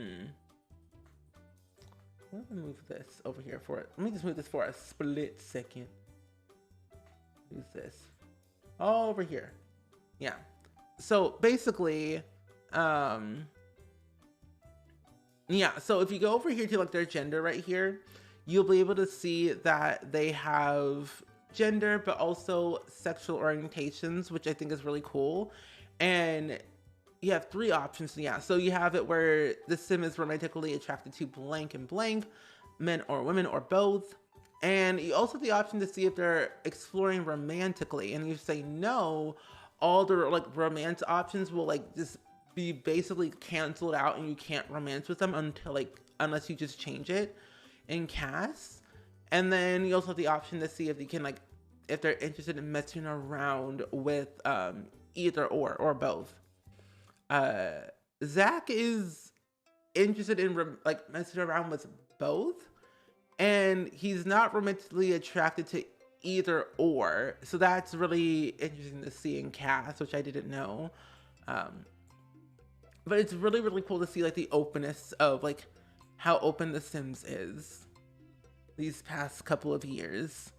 me move this over here for it. Let me just move this for a split second. Who's this? Oh, over here. Yeah. So basically, yeah. So if you go over here to like their gender right here, you'll be able to see that they have gender, but also sexual orientations, which I think is really cool. And you have 3 options. Yeah, so you have it where the sim is romantically attracted to blank and blank, men or women or both. And you also have the option to see if they're exploring romantically. And you say no, all the like romance options will like just be basically canceled out, and you can't romance with them until unless you just change it in CAS. And then you also have the option to see if you can if they're interested in messing around with either or both. Zach is interested in messing around with both, and he's not romantically attracted to either or. So that's really interesting to see in CAS, which I didn't know. But it's really, really cool to see like the openness of like how open The Sims is these past couple of years.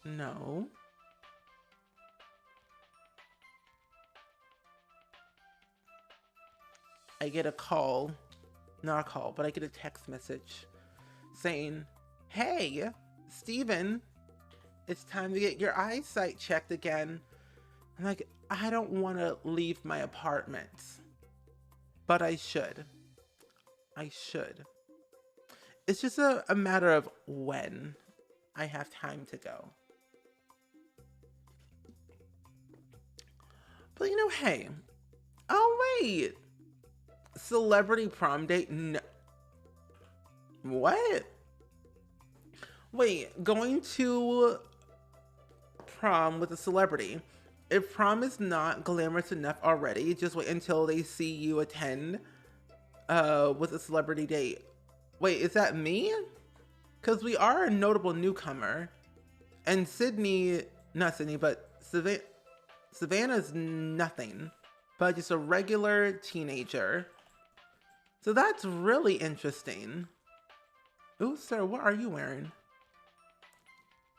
No. I get a call, not a call, but I get a text message saying, "Hey, Steven, it's time to get your eyesight checked again." I'm like, I don't want to leave my apartment. but I should. I should. It's just a matter of when I have time to go. But you know, hey. Oh, wait. Celebrity prom date? No. What? Wait, going to prom with a celebrity. If prom is not glamorous enough already, just wait until they see you attend with a celebrity date. Wait, is that me? Because we are a notable newcomer. And Sydney, not Sydney, but Savannah's nothing but just a regular teenager. So that's really interesting. Ooh, sir, what are you wearing?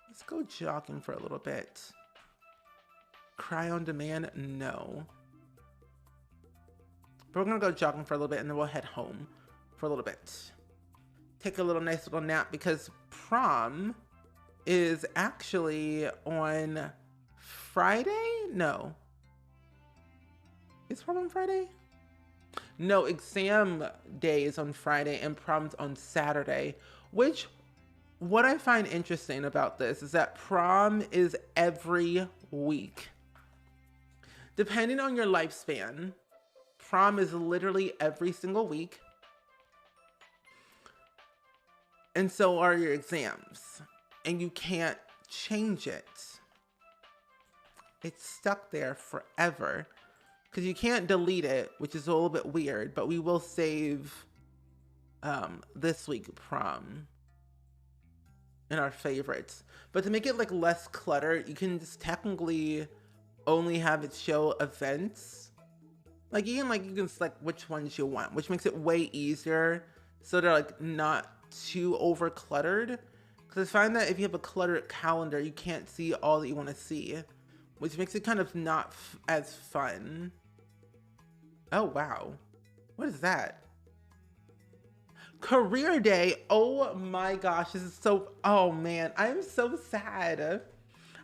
Let's go jogging for a little bit. Cry on demand? No. But we're gonna go jogging for a little bit and then we'll head home for a little bit. Take a nice little nap because prom is actually on Friday? No. Is prom on Friday? No, exam day is on Friday and prom's on Saturday, which what I find interesting about this is that prom is every week. Depending on your lifespan, prom is literally every single week. And so are your exams. And you can't change it. It's stuck there forever. Because you can't delete it, which is a little bit weird. But we will save this week prom in our favorites. But to make it like less clutter, you can just technically only have it show events. Like you can select which ones you want, which makes it way easier. So they're like not too over cluttered. Because I find that if you have a cluttered calendar, you can't see all that you want to see, which makes it kind of not as fun. Oh, wow. What is that? Career day. Oh my gosh. This is so, oh man. I'm so sad.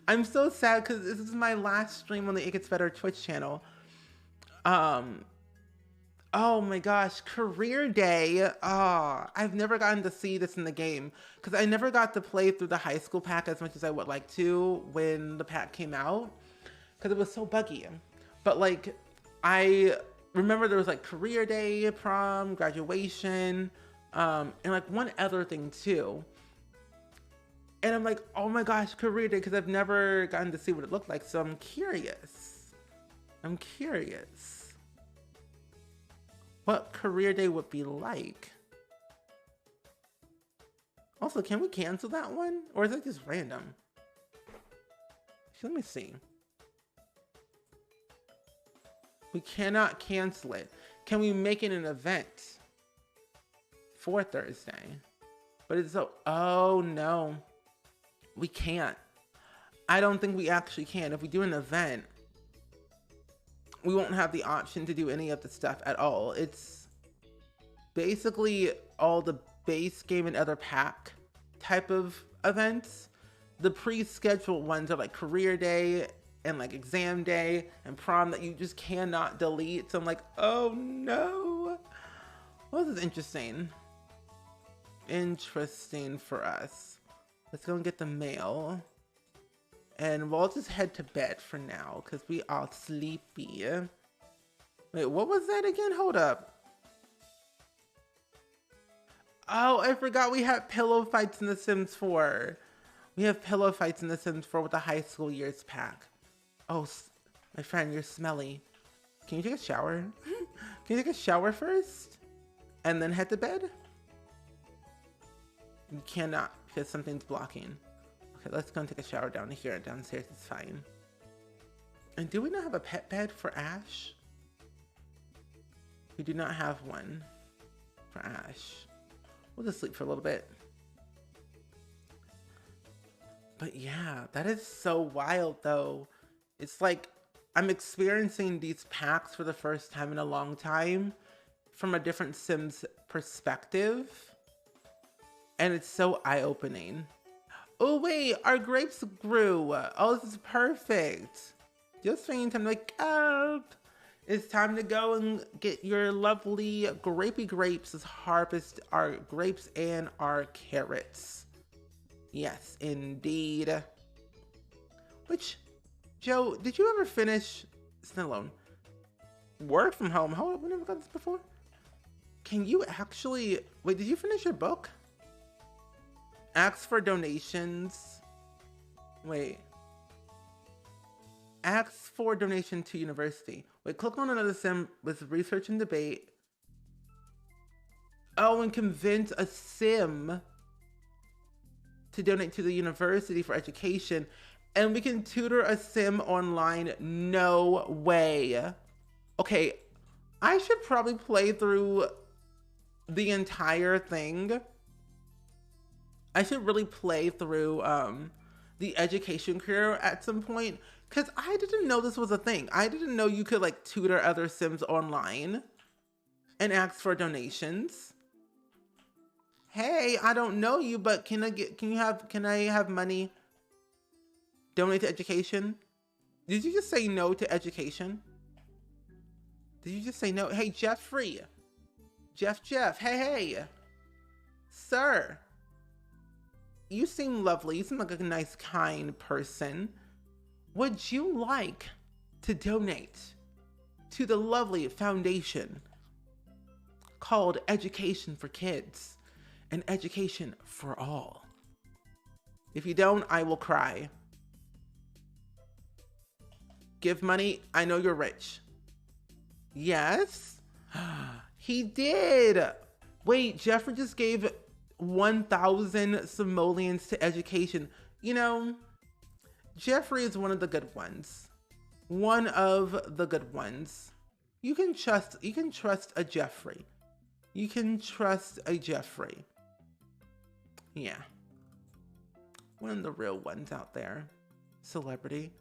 I'm so sad because this is my last stream on the It Gets Better Twitch channel. Oh my gosh, career day. Oh, I've never gotten to see this in the game because I never got to play through the high school pack as much as I would like to when the pack came out because it was so buggy. But like, I remember there was like career day, prom, graduation, and like one other thing too. And I'm like, oh my gosh, career day, because I've never gotten to see what it looked like. So I'm curious. I'm curious what career day would be like. Also, can we cancel that one? Or is it just random? Let me see. We cannot cancel it. Can we make it an event for Thursday? But it's so, oh no. We can't. I don't think we actually can. If we do an event, we won't have the option to do any of the stuff at all. It's basically all the base game and other pack type of events. The pre-scheduled ones are like career day and like exam day and prom that you just cannot delete. So I'm like, oh no. Well, this is interesting. Interesting for us. Let's go and get the mail. And we'll just head to bed for now because we are sleepy. Wait, what was that again? Hold up. Oh, I forgot we had pillow fights in The Sims 4. We have pillow fights in The Sims 4 with the high school years pack. Oh, my friend, you're smelly. Can you take a shower? Can you take a shower first? And then head to bed? You cannot because something's blocking. Okay, let's go and take a shower down here. Downstairs is fine. And do we not have a pet bed for Ash? We do not have one for Ash. We'll just sleep for a little bit. But yeah, that is so wild though. It's like I'm experiencing these packs for the first time in a long time from a different Sims perspective. And it's so eye-opening. Oh wait, our grapes grew. Oh, this is perfect. Josephine, time to wake up. It's time to go and get your lovely grapey grapes. Let's harvest our grapes and our carrots. Yes, indeed. Which, Joe, did you ever finish, stand alone, work from home? Hold up, we never got this before. Can you actually, wait, did you finish your book? Ask for donations. Wait. Ask for donation to university. Wait, click on another sim with research and debate. Oh, and convince a sim to donate to the university for education. And we can tutor a sim online. No way. Okay, I should probably play through the entire thing. I should really play through the education career at some point, because I didn't know this was a thing. I didn't know you could like tutor other sims online and ask for donations. Hey, I don't know you, but can I have money? Donate to education? Did you just say no to education? Did you just say no? Hey, Jeffrey. Jeff, hey, sir. You seem lovely. You seem like a nice, kind person. Would you like to donate to the lovely foundation called Education for Kids and Education for All? If you don't, I will cry. Give money. I know you're rich. Yes, he did. Wait, Jeffrey just gave 1,000 simoleons to education. You know, Jeffrey is one of the good ones. One of the good ones. You can trust a Jeffrey. You can trust a Jeffrey. Yeah. One of the real ones out there. Celebrity.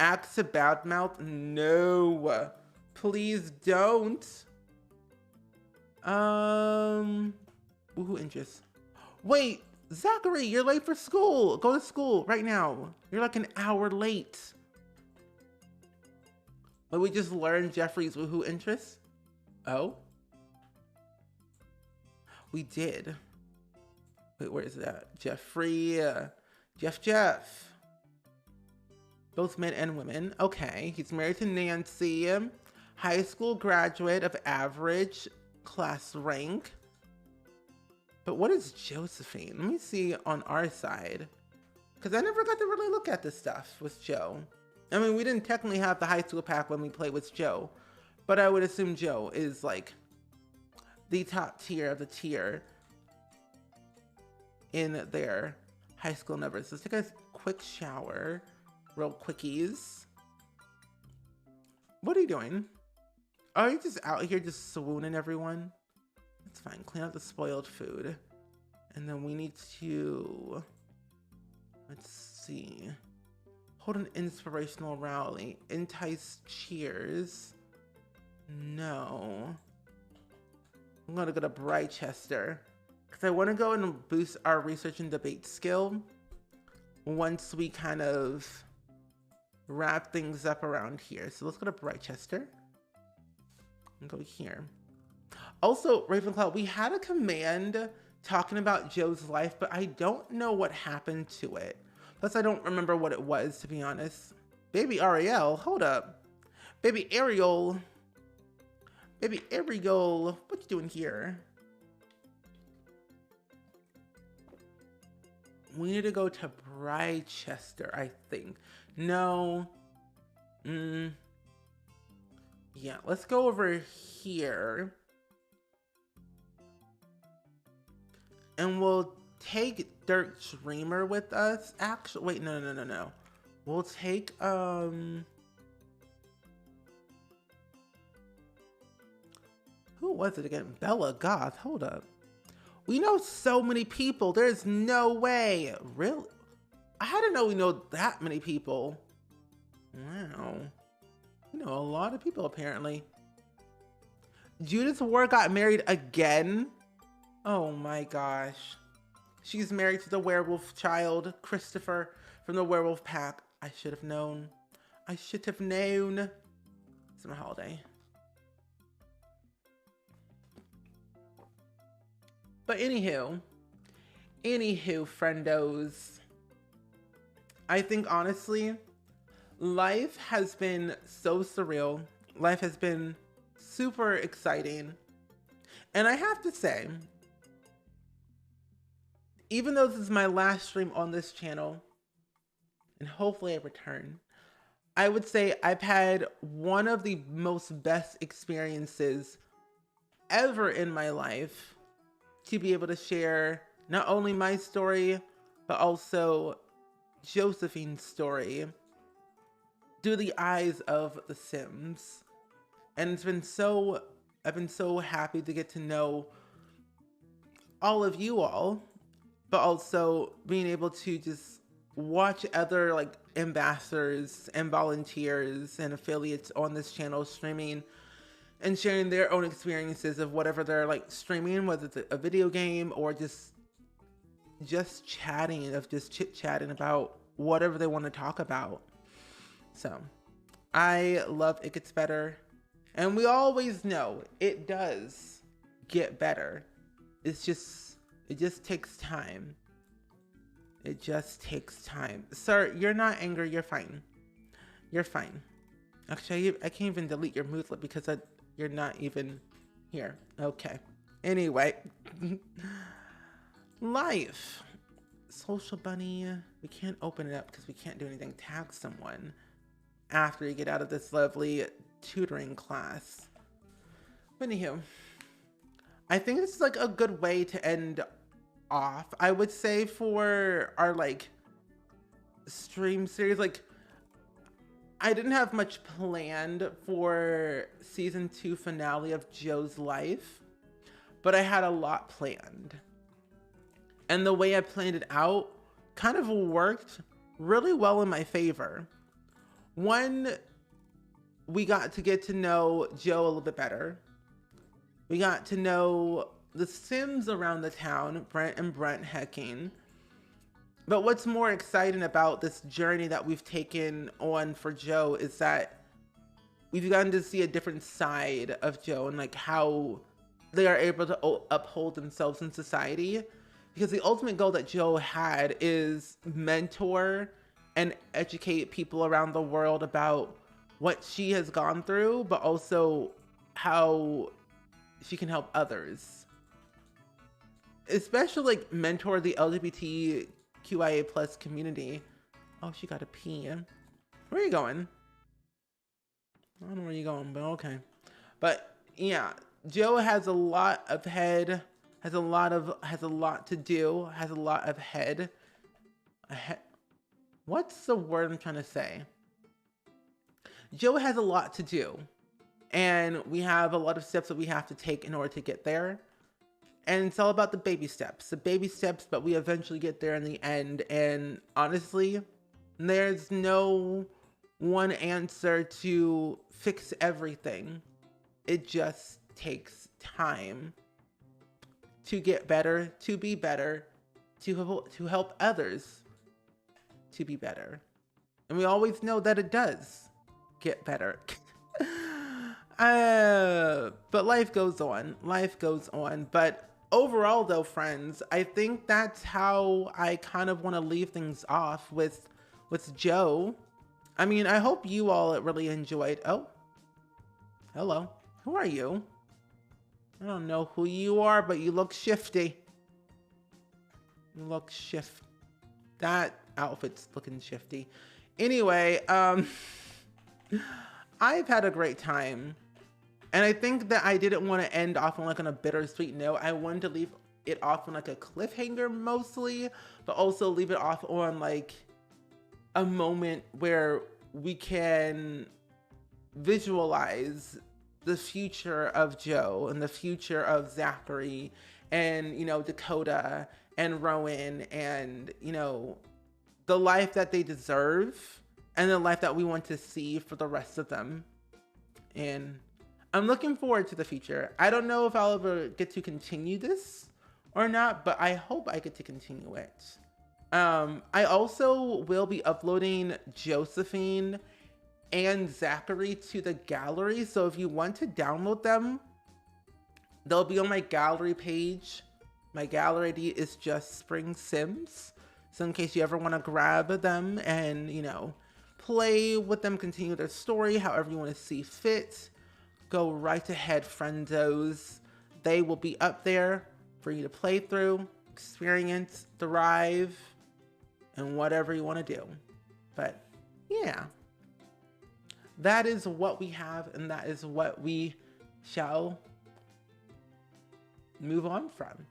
Acts to badmouth? No. Please don't. Woohoo interest. Wait, Zachary, you're late for school. Go to school right now. You're like an hour late. But we just learned Jeffrey's woohoo interest. Oh? We did. Wait, where is that? Jeffrey, Jeff. Both men and women. Okay, he's married to Nancy. High school graduate of average class rank. But what is Josephine? Let me see on our side. Because I never got to really look at this stuff with Joe. I mean, we didn't technically have the high school pack when we played with Joe. But I would assume Joe is like the top tier of the tier in their high school numbers. Let's take a quick shower. Real quickies. What are you doing? Are you just out here just swooning everyone? It's fine. Clean up the spoiled food. And then we need to, let's see. Hold an inspirational rally. Entice cheers. No. I'm gonna go to Brychester. Because I want to go and boost our research and debate skill once we kind of wrap things up around here. So let's go to Brychester and go here. Also, Ravenclaw, we had a command talking about Joe's life, but I don't know what happened to it. Plus, I don't remember what it was, to be honest. Baby Ariel, hold up. Baby Ariel, what you doing here? We need to go to Brychester, I think. No. Yeah, let's go over here. And we'll take Dirk Dreamer with us. Actually, wait, no. We'll take, who was it again? Bella Goth, hold up. We know so many people. There's no way. Really? I didn't know we know that many people. Wow. We know a lot of people, apparently. Judith Ward got married again? Oh my gosh. She's married to the werewolf child, Christopher, from the werewolf pack. I should have known. I should have known. It's my holiday. But anywho, friendos, I think honestly, life has been so surreal. Life has been super exciting. And I have to say, even though this is my last stream on this channel, and hopefully I return, I would say I've had one of the most best experiences ever in my life to be able to share not only my story, but also Josephine's story through the eyes of the Sims. And I've been so happy to get to know all of you all, but also being able to just watch other like ambassadors and volunteers and affiliates on this channel streaming and sharing their own experiences of whatever they're like streaming, whether it's a video game or just chatting, of just chit-chatting about whatever they want to talk about. So I love It Gets Better, and we always know it does get better. It just takes time. It just takes time. Sir, you're not angry. You're fine. You're fine. Actually, I can't even delete your moodlet because you're not even here. Okay. Anyway. Life. Social bunny. We can't open it up because we can't do anything. Tag someone after you get out of this lovely tutoring class. But anywho, I think this is like a good way to end off, I would say, for our like stream series. Like, I didn't have much planned for season 2 finale of Joe's life, but I had a lot planned. And the way I planned it out kind of worked really well in my favor. One, we got to get to know Joe a little bit better. We got to know the Sims around the town, Brent and Brent Hecking. But what's more exciting about this journey that we've taken on for Joe is that we've gotten to see a different side of Joe and like how they are able to uphold themselves in society. Because the ultimate goal that Joe had is mentor and educate people around the world about what she has gone through, but also how she can help others. Especially like mentor the LGBTQIA plus community. Oh, she got a pee. Where are you going? I don't know where you're going, but okay. But yeah, Joe has a lot of head, has a lot to do, has a lot of head. What's the word I'm trying to say? Joe has a lot to do, and we have a lot of steps that we have to take in order to get there. And it's all about the baby steps, but we eventually get there in the end. And honestly, there's no one answer to fix everything. It just takes time to get better, to be better, to help others to be better. And we always know that it does get better. But life goes on. But overall though, friends, I think that's how I kind of want to leave things off with Joe. I mean, I hope you all really enjoyed. Oh, hello. Who are you? I don't know who you are, but you look shifty. You look shift. That outfit's looking shifty. Anyway, I've had a great time. And I think that I didn't want to end off on like on a bittersweet note. I wanted to leave it off on like a cliffhanger mostly, but also leave it off on like a moment where we can visualize the future of Joe and the future of Zachary and, you know, Dakota and Rowan and, you know, the life that they deserve and the life that we want to see for the rest of them. And I'm looking forward to the future. I don't know if I'll ever get to continue this or not, but I hope I get to continue it. I also will be uploading Josephine and Zachary to the gallery. So if you want to download them, they'll be on my gallery page, My gallery ID is just SpringSims. So in case you ever want to grab them and, you know, play with them, continue their story, however you want to see fit, go right ahead, friendos. They will be up there for you to play through, experience, thrive, and whatever you want to do. But yeah, that is what we have, and that is what we shall move on from.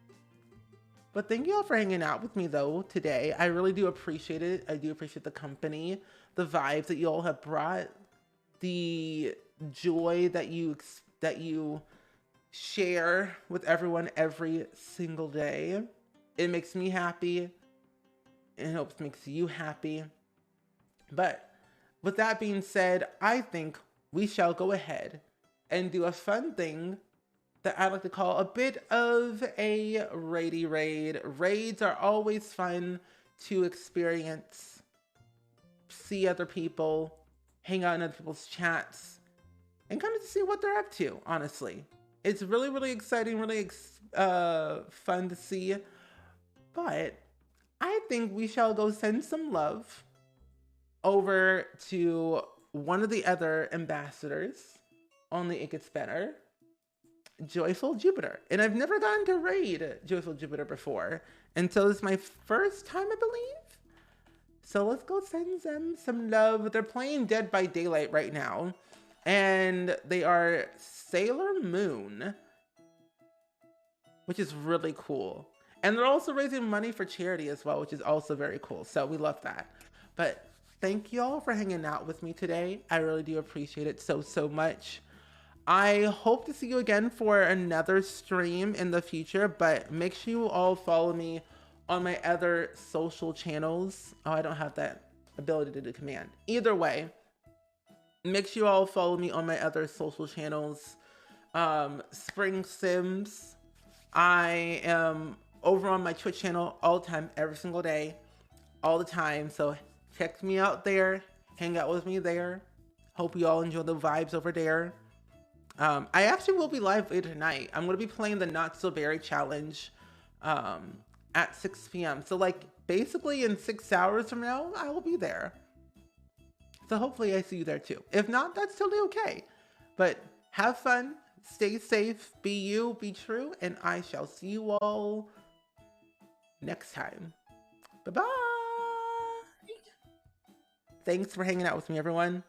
But thank you all for hanging out with me though today. I really do appreciate it. I do appreciate the company, the vibes that you all have brought, the joy that you share with everyone every single day. It makes me happy. It helps makes you happy. But with that being said, I think we shall go ahead and do a fun thing that I like to call a bit of a raidy raid. Raids are always fun to experience, see other people, hang out in other people's chats, and kind of see what they're up to, honestly. It's really, really exciting, really fun to see. But I think we shall go send some love over to one of the other ambassadors. Only it gets better. Joyful Jupiter. And I've never gotten to raid Joyful Jupiter before. And so this is my first time, I believe. So let's go send them some love. They're playing Dead by Daylight right now. And they are Sailor Moon, which is really cool. And they're also raising money for charity as well, which is also very cool. So we love that. But thank you all for hanging out with me today. I really do appreciate it so, so much. I hope to see you again for another stream in the future, but make sure you all follow me on my other social channels. Oh, I don't have that ability to do command. Either way, make sure you all follow me on my other social channels. SpringSims. I am over on my Twitch channel all the time, every single day, all the time. So check me out there, hang out with me there. Hope you all enjoy the vibes over there. I actually will be live later tonight. I'm going to be playing the Not So Berry Challenge at 6 p.m. So like basically in 6 hours from now, I will be there. So hopefully I see you there too. If not, that's totally okay. But have fun, stay safe, be you, be true, and I shall see you all next time. Bye-bye. Thanks for hanging out with me, everyone.